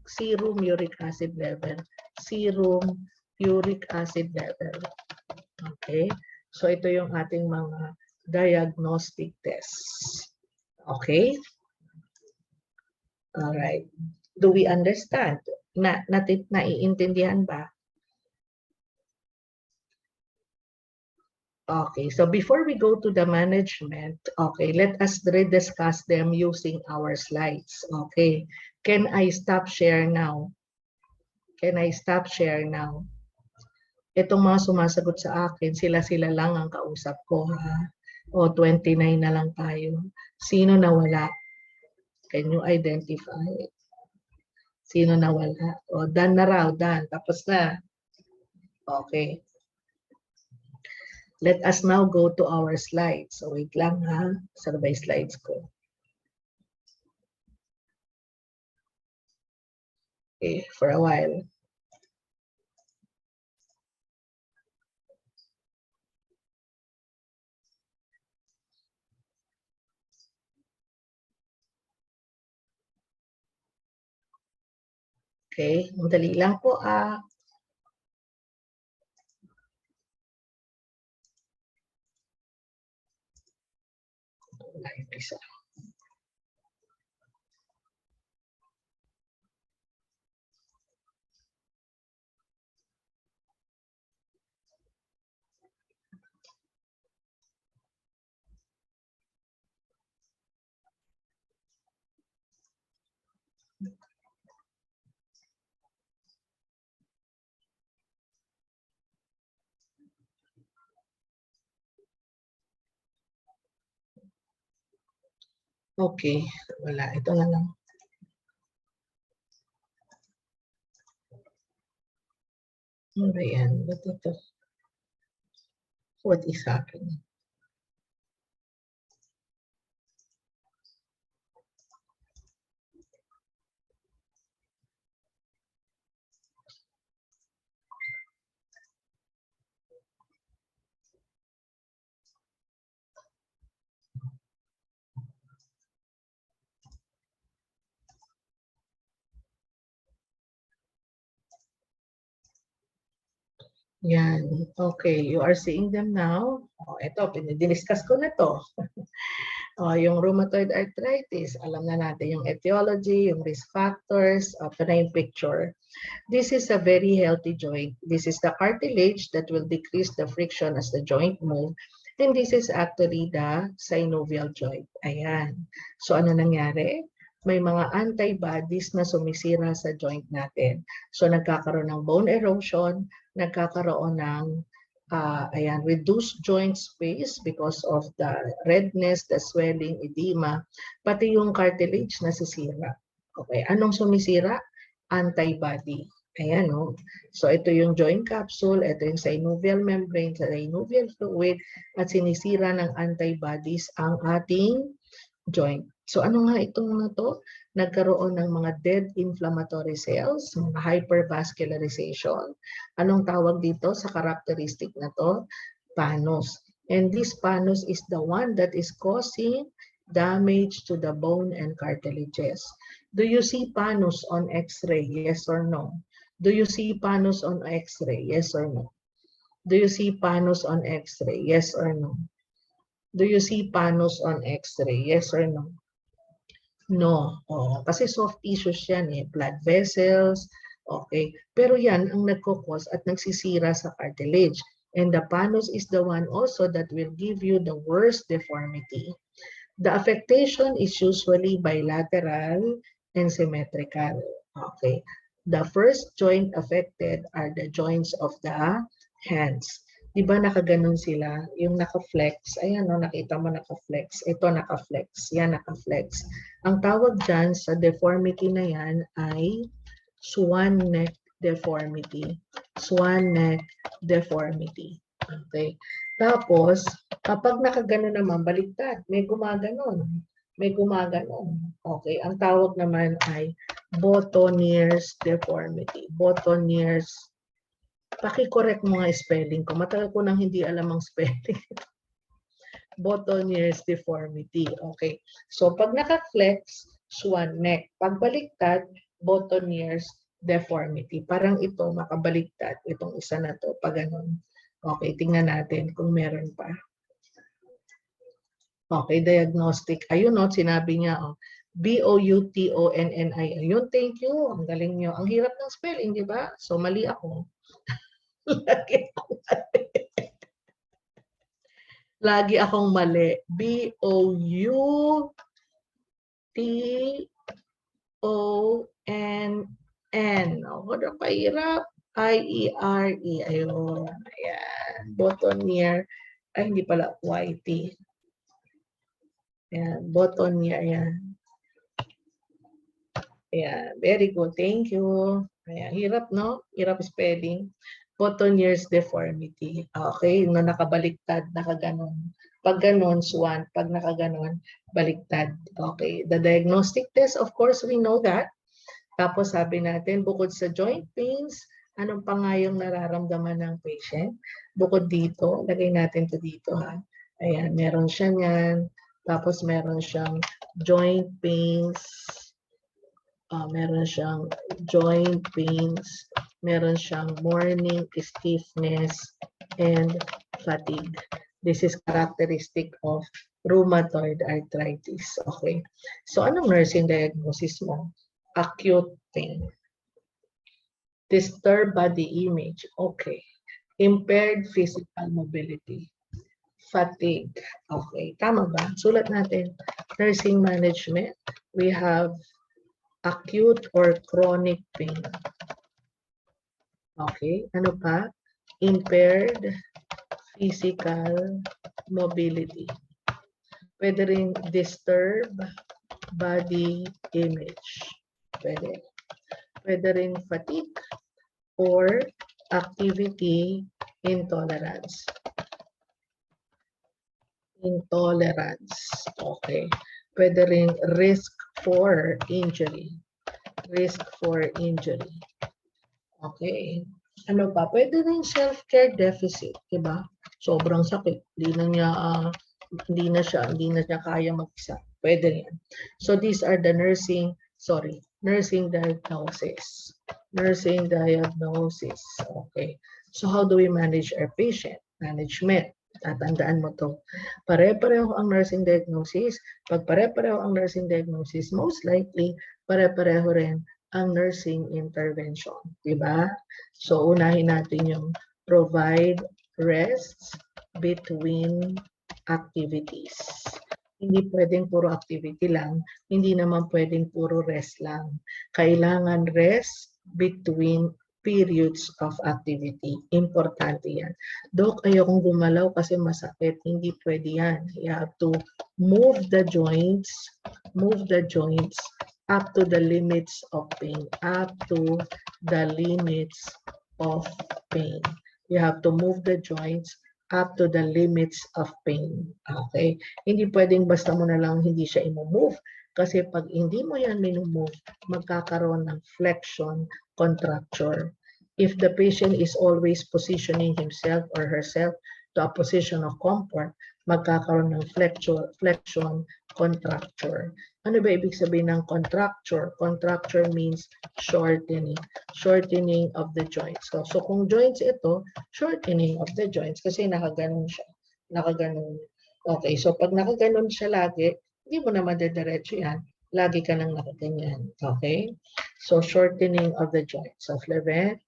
serum uric acid level. Serum uric acid level. Okay, so ito yung ating mga diagnostic tests. Okay? All right. Do we understand? Naiintindihan ba? Okay, so before we go to the management, okay, let us rediscuss them using our slides. Okay, can I stop share now? Can I stop share now? Itong mga sumasagot sa akin, sila-sila lang ang kausap ko. Ha? O 29 na lang tayo. Sino nawala? Can you identify? Sino nawala? O, done na raw, done. Tapos na. Okay. Let us now go to our slides. So wait lang ha. Saan ba yung slides ko? Okay, for a while. Okay, madali lang po ah. Isa. Okay, wala. Ito na lang. Ano ba yan? Ba't ito? What is happening? Yan. Okay, you are seeing them now. Oh, ito, dinidiscuss ko na to. Oh, yung rheumatoid arthritis, alam na natin yung etiology, yung risk factors, ito na yung picture. This is a very healthy joint. This is the cartilage that will decrease the friction as the joint move. And this is actually the synovial joint. Ayan. So ano nangyari? May mga antibodies na sumisira sa joint natin. So nagkakaroon ng bone erosion, nagkakaroon ng ayan, reduced joint space because of the redness, the swelling, edema, pati yung cartilage nasisira. Okay, anong sumisira? Antibody. Ayan, no? So ito yung joint capsule, ito yung synovial membrane, synovial fluid, at sinisira ng antibodies ang ating joint. So ano nga itong mga to? Nagkaroon ng mga dead inflammatory cells, mga hypervascularization. Anong tawag dito sa characteristic na to? Panos. And this panos is the one that is causing damage to the bone and cartilages. Do you see panos on X-ray? Yes or no? Do you see panos on X-ray? Yes or no? Do you see panos on X-ray? Yes or no? Do you see panos on X-ray? Yes or no? No. Oo, kasi soft tissues yan eh. Blood vessels. Okay. Pero yan ang nagkukos at nagsisira sa cartilage. And the panos is the one also that will give you the worst deformity. The affectation is usually bilateral and symmetrical. Okay. The first joint affected are the joints of the hands. Di ba nakaganon sila? Yung naka-flex. Ayan, no, nakita mo naka-flex. Ito naka-flex. Yan naka-flex. Ang tawag dyan sa deformity na yan ay swan neck deformity. Swan neck deformity. Okay. Tapos, kapag nakagano naman, baliktad. May gumaganon. May gumaganon. Okay. Ang tawag naman ay Boutonniere's deformity. Boutonniere's. Paki-correct mo nga spelling ko. Matagal ko nang hindi alam ang spelling. Boutonniere's deformity. Okay. So, pag naka-flex, swan neck. Pag baliktad, Boutonniere's deformity. Parang ito, makabaliktad. Itong isa na to, pag ganun. Okay, tingnan natin kung meron pa. Okay, diagnostic. Ayun, no, sinabi niya, oh, B-O-U-T-O-N-N-I. Ayun, thank you. Ang galing niyo. Ang hirap ng spelling, di ba? So, mali ako. Lagi akong mali. Lagi akong mali. B-O-U-T-O-N-N. Ako na pahirap. I-E-R-E. Ayun. Ayan. Boutonniere. Ay, hindi pala. Y-T. Ayan. Boutonniere. Ayan. Ayan. Very good. Thank you. Ayan. Hirap, no? Hirap spelling. Boutonniere's deformity. Okay. Na nakabaliktad, nakaganon. Pag ganon, swan. Pag nakaganon, baliktad. Okay. The diagnostic test, of course, we know that. Tapos sabi natin, bukod sa joint pains, anong pa nga yung nararamdaman ng patient? Bukod dito, lagay natin to dito ha. Ayan, meron siya niyan. Tapos meron siyang joint pains. Meron siyang joint pains. Meron siyang morning stiffness and fatigue. This is characteristic of rheumatoid arthritis. Okay. So anong nursing diagnosis mo? Acute pain. Disturbed body image. Okay. Impaired physical mobility. Fatigue. Okay. Tama ba? Sulat natin. Nursing management. We have acute or chronic pain. Okay. Ano pa? Impaired physical mobility. Pwede rin disturbed body image. Pwede. Pwede rin fatigue or activity intolerance. Intolerance. Okay. Pwede rin risk for injury. Risk for injury. Okay. Ano pa? Pwede rin self-care deficit, 'di ba? Sobrang sakit, hindi na siya kaya mag-isa. Pwede rin. So these are the nursing diagnosis. Nursing diagnosis. Okay. So how do we manage our patient? Management. Tatandaan mo to. Pare-pareho ang nursing diagnosis. Pag pare-pareho ang nursing diagnosis, most likely, pare-pareho rin ang nursing intervention. Diba? So, unahin natin yung provide rest between activities. Hindi pwedeng puro activity lang. Hindi naman pwedeng puro rest lang. Kailangan rest between periods of activity. Importante yan. Dok, ayokong gumalaw kasi masakit. Hindi pwede yan. You have to move the joints up to the limits of pain. Up to the limits of pain. You have to move the joints up to the limits of pain. Okay? Hindi pwedeng basta mo na lang hindi siya i-move. Kasi pag hindi mo yan minumove, magkakaroon ng flexion, contracture. If the patient is always positioning himself or herself to a position of comfort, magkakaroon ng flexion, contracture. Ano ba ibig sabihin ng contracture? Contracture means shortening. Shortening of the joints. So kung joints ito, shortening of the joints kasi nakaganon siya. Nakaganon. Okay, so pag nakaganon siya lagi, hindi mo na madediretso yan. Lagi ka nang nakaganyan. Okay? So, shortening of the joints. So, prevent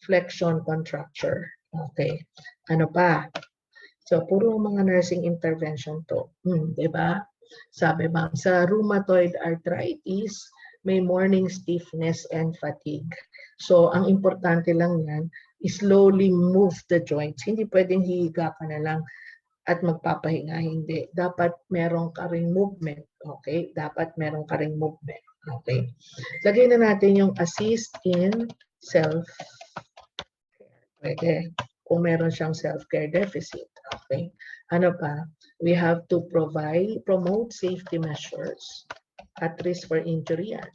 flexion, contracture. Okay. Ano pa? So, puro mga nursing intervention to. Diba? Sabi ba, sa rheumatoid arthritis, may morning stiffness and fatigue. So, ang importante lang yan, slowly move the joints. Hindi pwedeng hihiga ka na lang at magpapahinga, hindi. Dapat meron ka ring movement, okay? Dapat meron ka ring movement, okay? Lagay na natin yung assist in self-care. Pwede, kung meron siyang self-care deficit, okay? Ano pa? We have to promote safety measures at risk for injury yan.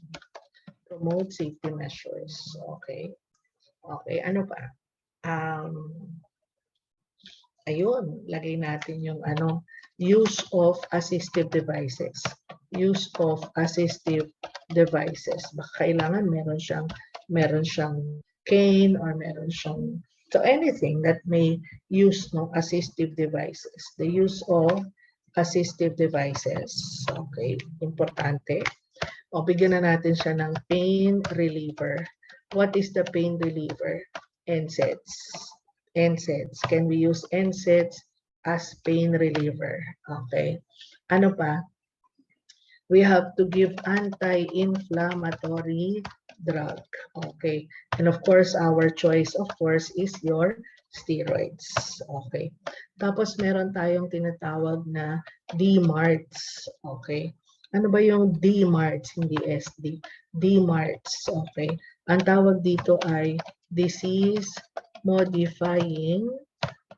Promote safety measures, okay? Okay, ano pa? Ayun, lagay natin yung use of assistive devices. Use of assistive devices. Baka kailangan meron siyang cane or meron siyang, so anything that may use no assistive devices. The use of assistive devices. Okay, importante. O bigyan na natin siya ng pain reliever. What is the pain reliever? NSAIDs. NSAIDs. Can we use NSAIDs as pain reliever? Okay. Ano pa? We have to give anti-inflammatory drug. Okay. And of course, our choice, of course, is your steroids. Okay. Tapos meron tayong tinatawag na DMARDs. Okay. Ano ba yung DMARDs? Hindi SD. DMARDs. Okay. Ang tawag dito ay disease modifying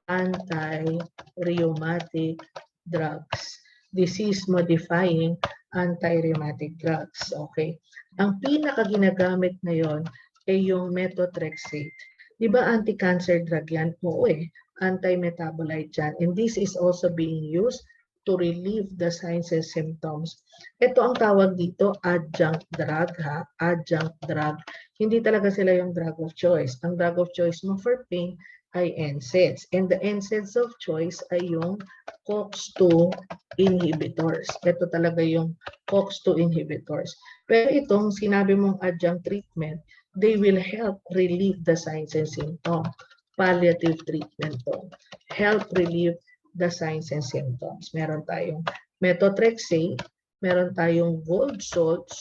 anti-rheumatic drugs. Disease modifying anti-rheumatic drugs. Okay. Ang pinaka ginagamit ngayon ay yung methotrexate. Di ba anti-cancer drug yan? Oo eh. Anti-metabolite yan. And this is also being used to relieve the signs and symptoms. Ito ang tawag dito, adjunct drug ha. Adjunct drug. Hindi talaga sila yung drug of choice. Ang drug of choice mo for pain ay NSAIDs. And the NSAIDs of choice ay yung COX-2 inhibitors. Ito talaga yung COX-2 inhibitors. Pero itong sinabi mong adjunct treatment, they will help relieve the signs and symptoms. Palliative treatment to. Help relieve the signs and symptoms. Meron tayong methotrexate, meron tayong gold salts.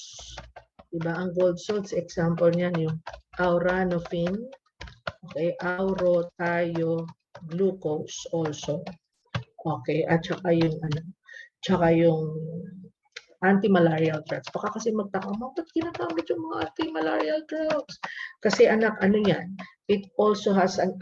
Diba? Ang gold salts, example niyan yung auranofin, okay, aurothioglucose also. Okay, at saka yung anti-malarial drugs. Baka kasi magtaka mo, ba't ginagamit yung mga anti-malarial drugs? Kasi anak, yan? It also has an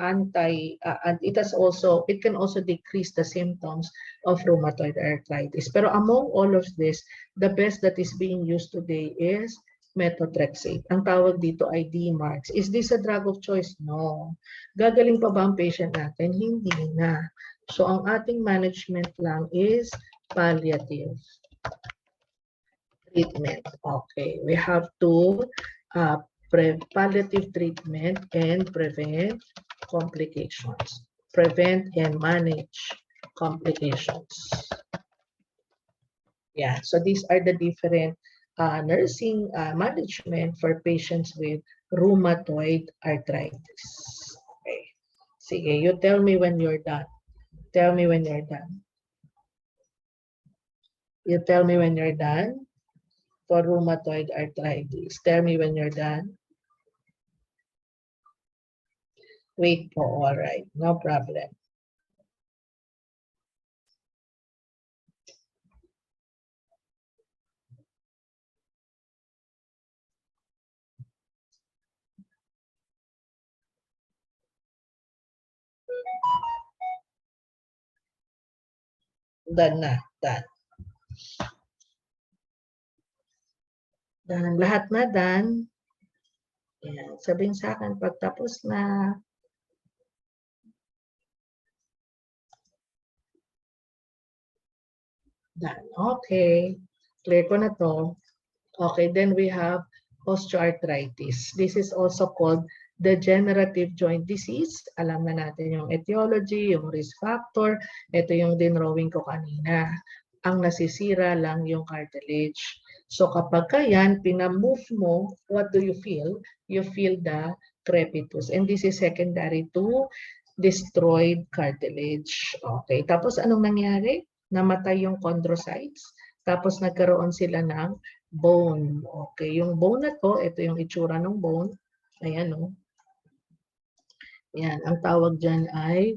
it can also decrease the symptoms of rheumatoid arthritis. Pero among all of this, the best that is being used today is methotrexate. Ang tawag dito ay DMARDs. Is this a drug of choice? No. Gagaling pa ba ang patient natin? Hindi na. So ang ating management lang is palliative treatment. Okay. We have to palliative treatment and prevent complications. Prevent and manage complications. Yeah, so these are the different nursing management for patients with rheumatoid arthritis. Okay. Sige, you tell me when you're done. Tell me when you're done. You tell me when you're done for rheumatoid arthritis. Tell me when you're done. Wait po, all right, no problem. Done na, done. Done. Lahat na done. Yan. Sabihin sa akin pag tapos na. Done. Okay. Clear ko na to. Okay, then we have osteoarthritis. This is also called degenerative joint disease. Alam na natin yung etiology, yung risk factor. Ito yung dinrawing ko kanina. Ang nasisira lang yung cartilage. So kapag yan, pinamove mo, what do you feel? You feel the crepitus. And this is secondary to destroyed cartilage. Okay, tapos anong nangyari? Namatay yung chondrocytes. Tapos nagkaroon sila ng bone. Okay, yung bone na to, ito yung itsura ng bone. Ayan o. Yan, ang tawag dyan ay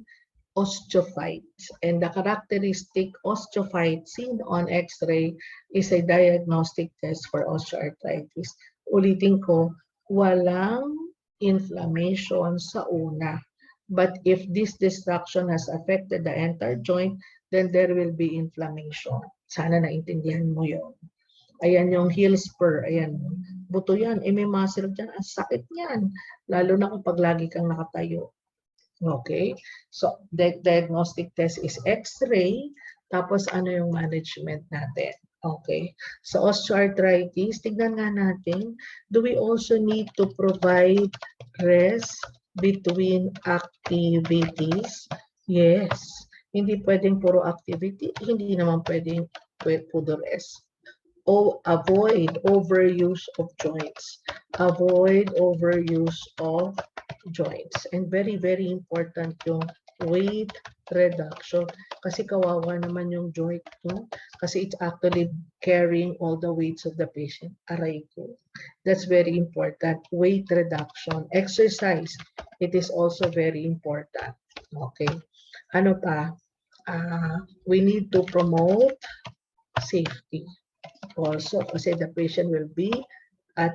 osteophytes. And the characteristic osteophyte seen on X-ray is a diagnostic test for osteoarthritis. Ulitin ko, walang inflammation sa una. But if this destruction has affected the entire joint, then there will be inflammation. Sana naintindihan mo yun. Ayan yung heel spur. Ayan. Buto yan. May muscle dyan. Ang sakit niyan. Lalo na kapag lagi kang nakatayo. Okay? So, the diagnostic test is X-ray. Tapos, ano yung management natin? Okay? So, osteoarthritis, tignan nga natin. Do we also need to provide rest between activities? Yes. Hindi pwedeng puro activity. Hindi naman pwedeng puro rest. Avoid overuse of joints. Avoid overuse of joints. And very, very important yung weight reduction. Kasi kawawa naman yung joint, no? Kasi it's actually carrying all the weights of the patient. Aray ko. That's very important. Weight reduction. Exercise. It is also very important. Okay. Ano pa? We need to promote safety. Also, kasi the patient will be at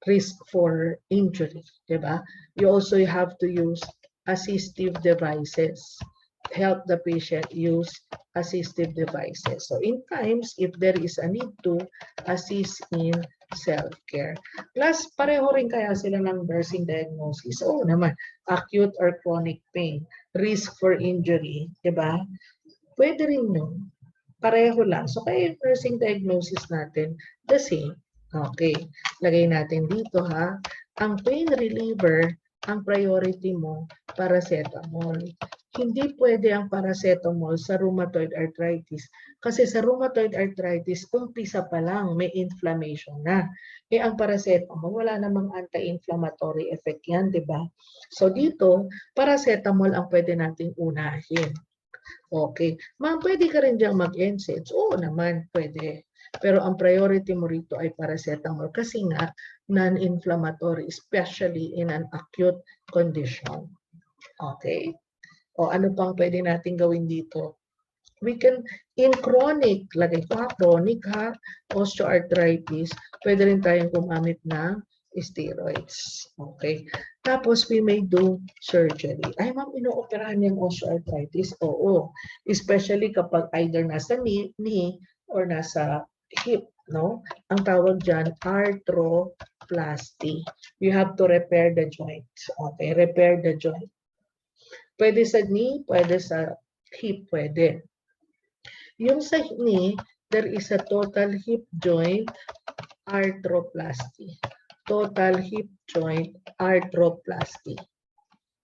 risk for injury, diba? You also have to use assistive devices. Help the patient use assistive devices. So in times, if there is a need to assist in self-care. Plus, pareho rin kaya sila ng nursing diagnosis. Oo naman, acute or chronic pain, risk for injury, diba? Pwede rin yun. Pareho lang. So, kaya yung nursing diagnosis natin, the same. Okay. Lagay natin dito ha. Ang pain reliever, ang priority mo, paracetamol. Hindi pwede ang paracetamol sa rheumatoid arthritis. Kasi sa rheumatoid arthritis, umpisa pa lang, may inflammation na. Eh, ang paracetamol, wala namang anti-inflammatory effect yan, di ba? So, dito, paracetamol ang pwede nating unahin. Okay. Ma'am, pwede ka rin diyang mag-NSAIDs? Oo naman, pwede. Pero ang priority mo rito ay paracetamol kasi nga non-inflammatory, especially in an acute condition. Okay. O ano pang pwede natin gawin dito? We can, in chronic, lagay ko ha, chronic ha, osteoarthritis, pwede rin tayong gumamit ng steroids. Okay. Tapos, we may do surgery. Ay, ma'am, inooperahan yung osteoarthritis? Oo. Especially kapag either nasa knee or nasa hip, no? Ang tawag dyan, arthroplasty. You have to repair the joint. Okay, repair the joint. Pwede sa knee, pwede sa hip, pwede. Yung sa knee, there is a total hip joint arthroplasty. total hip joint arthroplasty.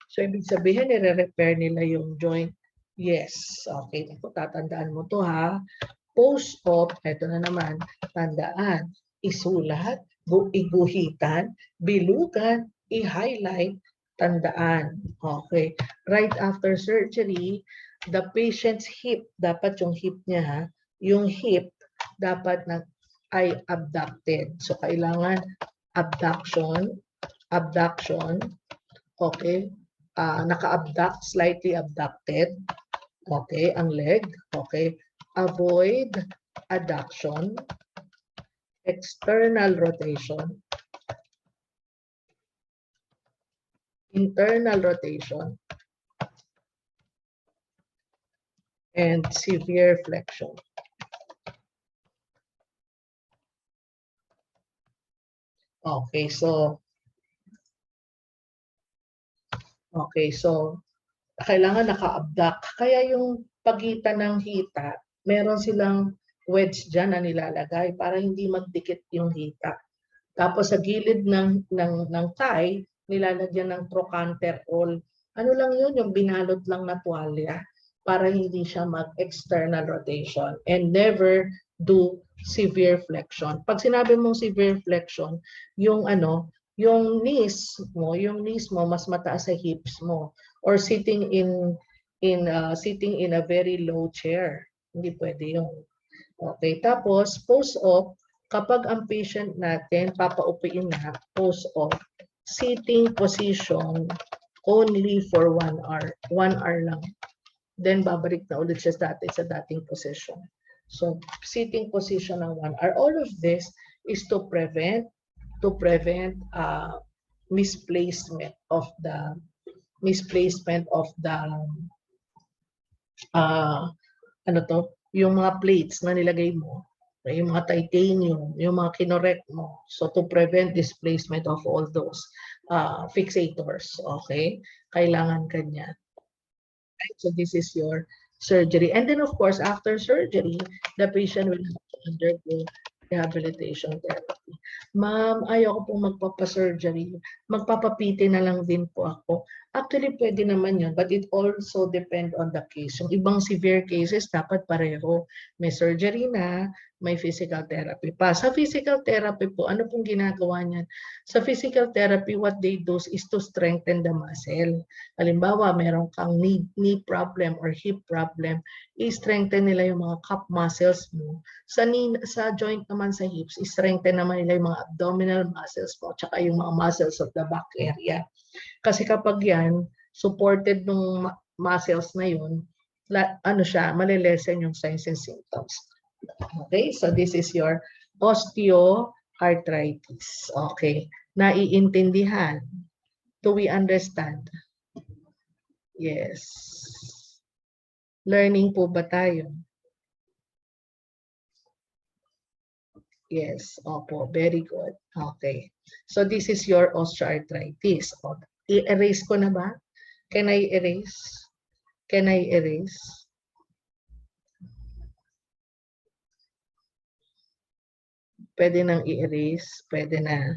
So, ibig sabihin, nire-repair nila yung joint. Yes. Okay. Kung tatandaan mo to ha. Post-op, eto na naman, tandaan, isulat, iguhitan, bilugan, i-highlight, tandaan. Okay. Right after surgery, the patient's hip, dapat yung hip niya ha, yung hip dapat ay abducted. So, kailangan abduction, okay, naka-abduct, slightly abducted, okay, ang leg, okay, avoid adduction, external rotation, internal rotation, and severe flexion. Okay, so kailangan naka-abduct. Kaya yung pagitan ng hita, meron silang wedge dyan na nilalagay para hindi magdikit yung hita. Tapos sa gilid ng thigh, nilalagyan ng trochanter roll. Ano lang yun? Yung binalot lang na tuwalya para hindi siya mag-external rotation. And never do severe flexion. Pag sinabi mong severe flexion, yung knees mo mas mataas sa hips mo, or sitting in a very low chair. Hindi pwede yun. Okay, tapos post-op, kapag ang patient natin papaupiin na post-op, sitting position only for 1 hour. 1 hour lang. Then babalik na ulit siya sa dating position. So, sitting position ng 1 hour. All of this is to prevent misplacement of the yung mga plates na nilagay mo, yung mga titanium, yung mga kinorek mo. So to prevent displacement of all those fixators, okay? Kailangan kanya. So this is your surgery. And then of course, after surgery, the patient will have to undergo rehabilitation therapy. Ma'am, ayoko pong magpapa-surgery. Magpapapiti na lang din po ako. Actually, pwede naman yun, but it also depend on the case. Yung ibang severe cases, dapat pareho. May surgery na, may physical therapy pa. Sa physical therapy po, ano pong ginagawa niyan? Sa physical therapy, what they do is to strengthen the muscle. Halimbawa, meron kang knee problem or hip problem, i-strengthen nila yung mga calf muscles mo. Sa joint naman sa hips, i-strengthen naman nila yung mga abdominal muscles mo, tsaka yung mga muscles of the back area. Kasi kapag yan, supported ng muscles na yun, malilesen yung signs and symptoms. Okay, so this is your osteoarthritis. Okay, naiintindihan? Do we understand? Yes. Learning po ba tayo? Yes, opo, very good. Okay. So this is your osteoarthritis. I-erase ko na ba? Can I erase? Can I erase? Pwede nang i-erase, pwede na.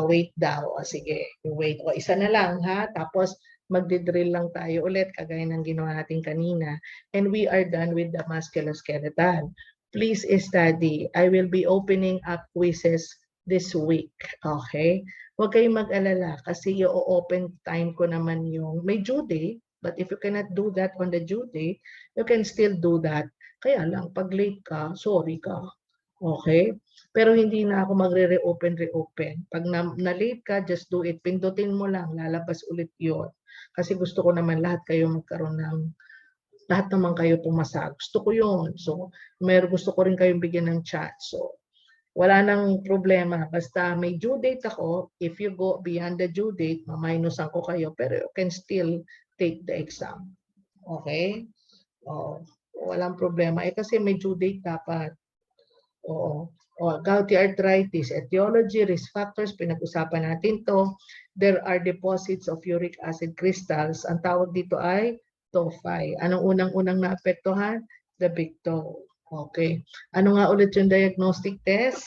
Wait daw. Sige, wait. Isa na lang ha. Tapos magdi-drill lang tayo ulit kagaya ng ginawa natin kanina. And we are done with the musculoskeletal. Please study. I will be opening up quizzes this week. Okay? Huwag kayong mag-alala kasi i-open time ko naman yung may due date. But if you cannot do that on the due date, you can still do that. Kaya lang, pag late ka, sorry ka. Okay? Pero hindi na ako magre-reopen. Pag na-late ka, just do it. Pindutin mo lang, lalabas ulit yun. Kasi gusto ko naman lahat kayo magkaroon ng, lahat naman kayo pumasa. Gusto ko yun. So, gusto ko rin kayong bigyan ng chance. So, wala nang problema. Basta may due date ako, if you go beyond the due date, maminusan ko kayo, pero you can still take the exam. Okay? Walang problema. Kasi may due date dapat. Gouty arthritis, etiology, risk factors, pinag-usapan natin to. There are deposits of uric acid crystals. Ang tawag dito ay tophi. Anong unang-unang naapektuhan? The big toe. Okay. Ano nga ulit yung diagnostic test?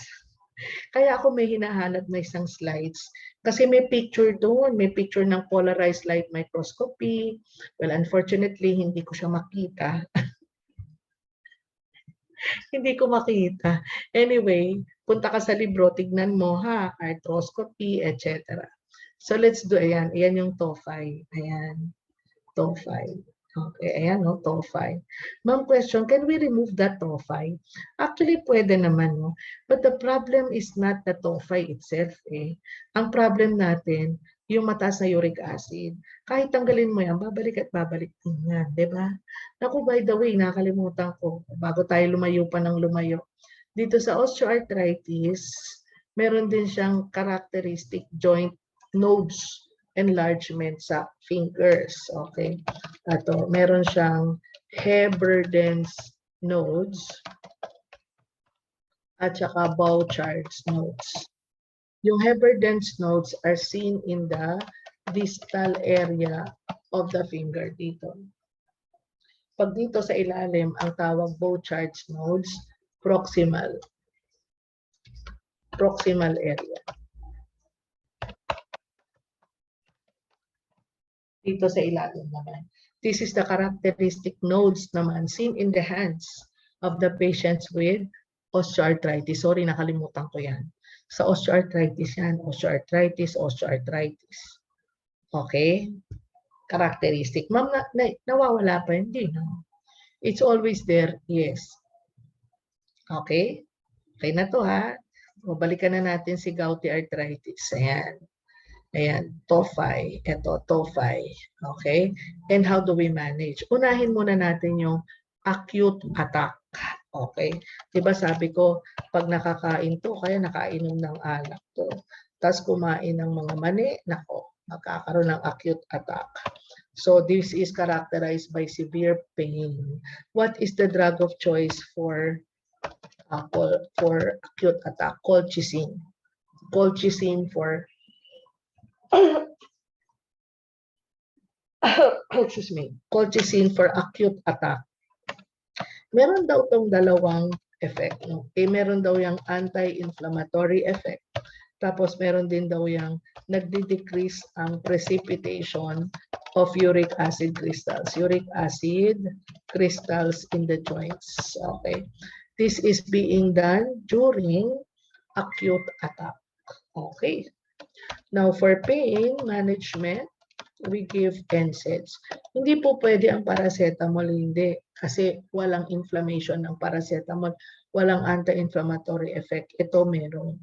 Kaya ako may hinahanap na isang slides. Kasi may picture doon. May picture ng polarized light microscopy. Well, unfortunately, hindi ko siya makita. Hindi ko makita. Anyway, punta ka sa libro, tignan mo ha, arthroscopy, etc. So let's do, ayan, ayan yung TOEFL. Ayan, TOEFL. Okay, ayan no, TOEFL. Ma'am, question, can we remove that TOEFL? Actually, pwede naman, no? But the problem is not the TOEFL itself, eh. Ang problem natin, yung mataas na uric acid. Kahit tanggalin mo yan, babalik at babalik din yan, di ba? Naku, by the way, nakalimutan ko, bago tayo lumayo pa ng lumayo. Dito sa osteoarthritis, meron din siyang characteristic joint nodes enlargement sa fingers. Okay. Ato, meron siyang Heberden's nodes at saka Bouchard's nodes. Yung Heberden's nodes are seen in the distal area of the finger dito. Pag dito sa ilalim, ang tawag Bouchard's nodes, proximal. Proximal area. Dito sa ilalim naman. This is the characteristic nodes naman seen in the hands of the patients with osteoarthritis. Sorry, nakalimutan ko yan. Sa osteoarthritis yan. Osteoarthritis, osteoarthritis. Okay? Characteristic. Ma'am, nawawala pa? Hindi, no? It's always there. Yes. Okay? Okay na to, ha? O, balikan na natin si gouty arthritis. Ayan. Ayan, TOEFL. Ito, TOEFL. Okay? And how do we manage? Unahin muna natin yung acute attack. Okay? Diba sabi ko, pag nakakain to, kaya nakainom ng alak to. Tapos kumain ng mga mani, nako, magkakaroon ng acute attack. So this is characterized by severe pain. What is the drug of choice for acute attack? Colchicine. Colchicine for excuse me, colchicine for acute attack. Meron daw tong dalawang effect. No? Meron daw yung anti-inflammatory effect. Tapos meron din daw yung nagdi-decrease ang precipitation of uric acid crystals. Uric acid crystals in the joints. Okay. This is being done during acute attack. Okay. Now for pain management, we give NSAIDs. Hindi po pwede ang paracetamol, hindi. Kasi walang inflammation ng paracetamol. Walang anti-inflammatory effect. Ito meron.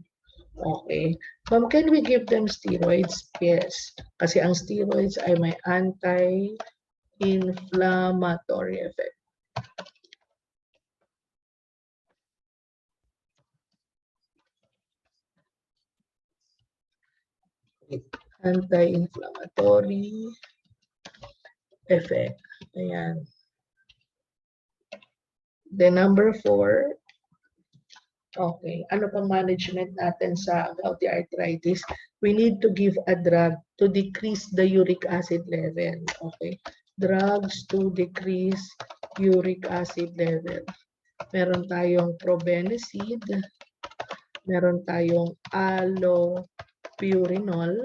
Okay. Can we give them steroids? Yes. Kasi ang steroids ay may anti-inflammatory effect. Anti-inflammatory effect. Ayan. Then number 4, okay, ano pang management natin sa gouty arthritis? We need to give a drug to decrease the uric acid level. Okay, drugs to decrease uric acid level. Meron tayong probenecid, meron tayong allopurinol,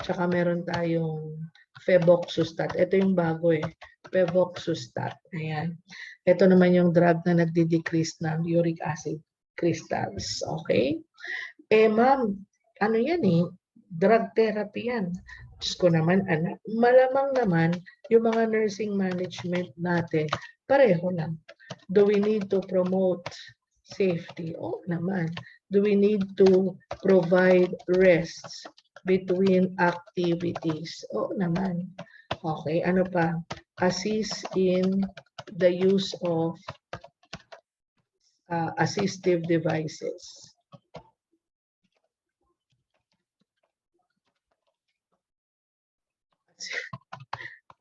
tsaka meron tayong febuxostat. Ito yung bago eh, febuxostat. Ayan. Ito naman yung drug na nagdi-decrease ng uric acid crystals. Okay? Ma'am, ano yan eh? Drug therapy yan. Diyos ko naman, anak. Malamang naman, yung mga nursing management natin, pareho lang. Do we need to promote safety? Oo naman. Do we need to provide rests between activities? Oo naman. Okay, ano pa? Assist in the use of assistive devices.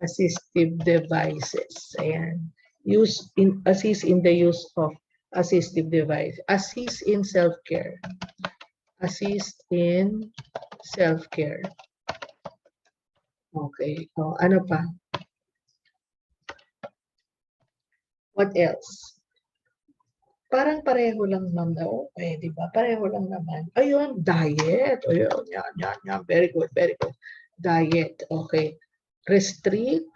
Assistive devices. Ayan. Assist in the use of assistive device. Assist in self-care. Assist in self-care. Okay. O, ano pa? What else? Parang pareho lang naman daw. Eh, di ba? Pareho lang naman. Ayun, diet. Ayun, yan. Very good, very good. Diet, okay. Restrict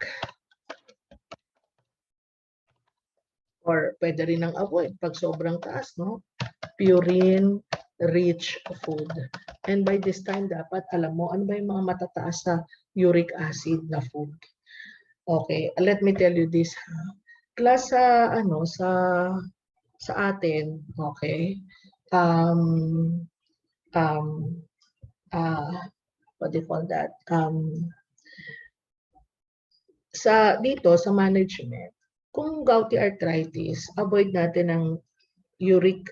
or pwede rin ang avoid pag sobrang taas, no? Purine-rich food. And by this time, dapat alam mo, ano ba yung mga matataas sa uric acid na food? Okay, let me tell you this. Class sa, sa atin, okay, um, um, what do you call that? Dito, sa management, kung gouty arthritis, avoid natin ang uric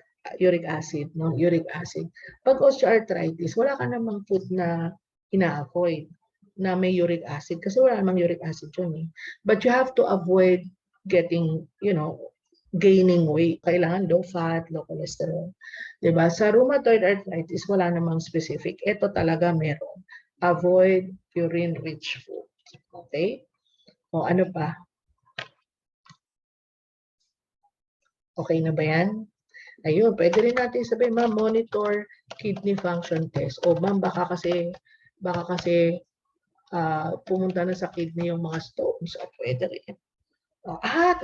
acid, no? Uric acid. Pag osteoarthritis, wala ka namang food na ina-avoid na may uric acid kasi wala namang uric acid yun eh. But you have to avoid getting, gaining weight. Kailangan low fat, low cholesterol. Diba? Sa rheumatoid arthritis, wala namang specific. Ito talaga meron. Avoid purine-rich food. Okay? O ano pa? Okay na ba yan? Ayun, pwede rin natin sabihin, ma'am, monitor kidney function test. O ma'am, baka kasi pumunta na sa kidney yung mga stones. O pwede rin.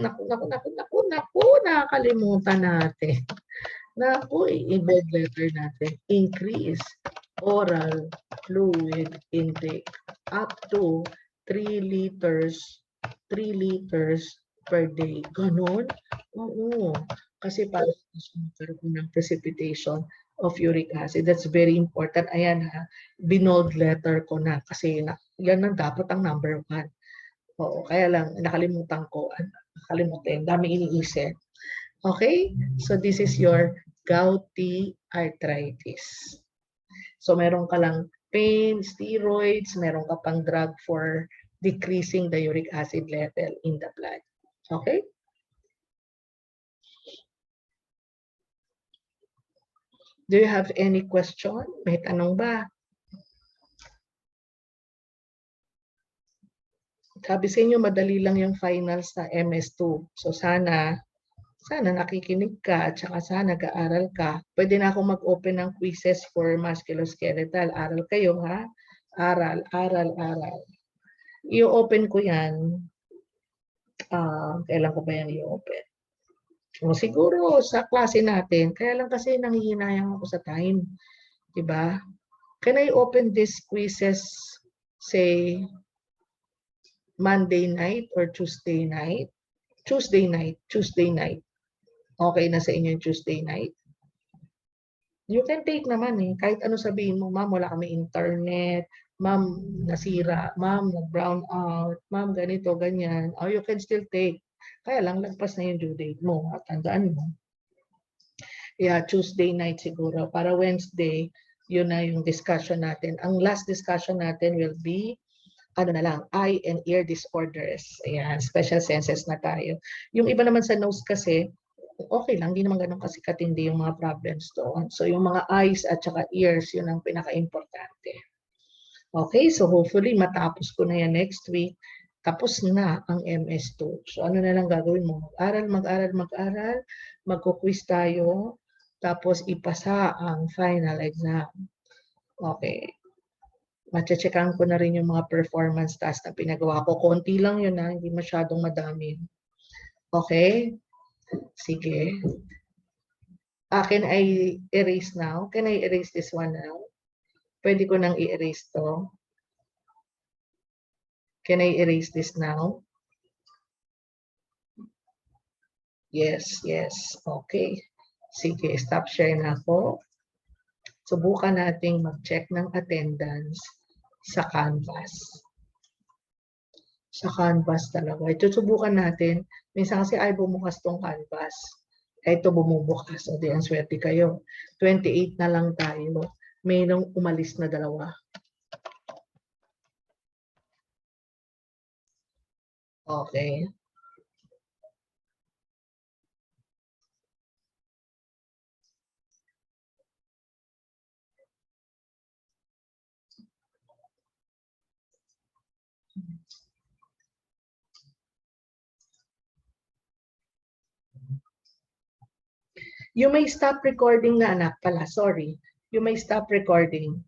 Naku, nakakalimutan natin. Naku, i-bed letter natin. Increase oral fluid intake up to 3 liters per day. Ganon? Oo. Kasi para magkaroon ng precipitation of uric acid. That's very important. Ayan ha, binold letter ko na kasi yan ang dapat ang number 1. Oo, kaya lang nakalimutan ko. Nakalimutan, dami iniisip. Okay? So this is your gouty arthritis. So meron ka lang pain, steroids, meron ka pang drug for decreasing the uric acid level in the blood. Okay? Do you have any question? May tanong ba? Sabi sa inyo, madali lang yung finals na MS2. So sana nakikinig ka at saka sana nag-aaral ka. Pwede na akong mag-open ng quizzes for musculoskeletal. Aral kayo ha? Aral. I-open ko yan. Kailan ko ba yan i-open? O siguro sa klase natin. Kaya lang kasi nanghihinayang ako sa time. Diba? Can I open these quizzes, say, Monday night or Tuesday night? Tuesday night. Okay na sa inyo yung Tuesday night? You can take naman eh. Kahit ano sabihin mo, ma'am, wala kami internet, ma'am, nasira, ma'am, nag-brown out, ma'am, ganito, ganyan. Or you can still take. Kaya lang, lagpas na yung due date mo. At tandaan mo. Yeah, Tuesday night siguro. Para Wednesday, yun na yung discussion natin. Ang last discussion natin will be eye and ear disorders. Ayan, special senses na tayo. Yung iba naman sa nose kasi, okay lang, hindi naman ganun kasi katindi yung mga problems doon. So yung mga eyes at saka ears, yun ang pinaka-importante. Okay, so hopefully matapos ko na yan next week. Tapos na ang MS2. So ano na lang gagawin mo? Mag-aral. Magko-quiz tayo. Tapos ipasa ang final exam. Okay. Mache-checkan ko na rin yung mga performance task na pinagawa ko. Konti lang yun na, hindi masyadong madami. Okay? Sige. Can I erase now? Can I erase this one now? Pwede ko nang i-erase to. Can I erase this now? Yes. Okay. Sige, stop share na ako. Subukan nating mag-check ng attendance sa Canvas. Sa Canvas talaga. Ito subukan natin. Minsan kasi ay bumukas tong Canvas. Ito bumubukas. O di ang swerte kayo. 28 na lang tayo. May nang umalis na 2. Okay. You may stop recording na anak pala. Sorry. You may stop recording.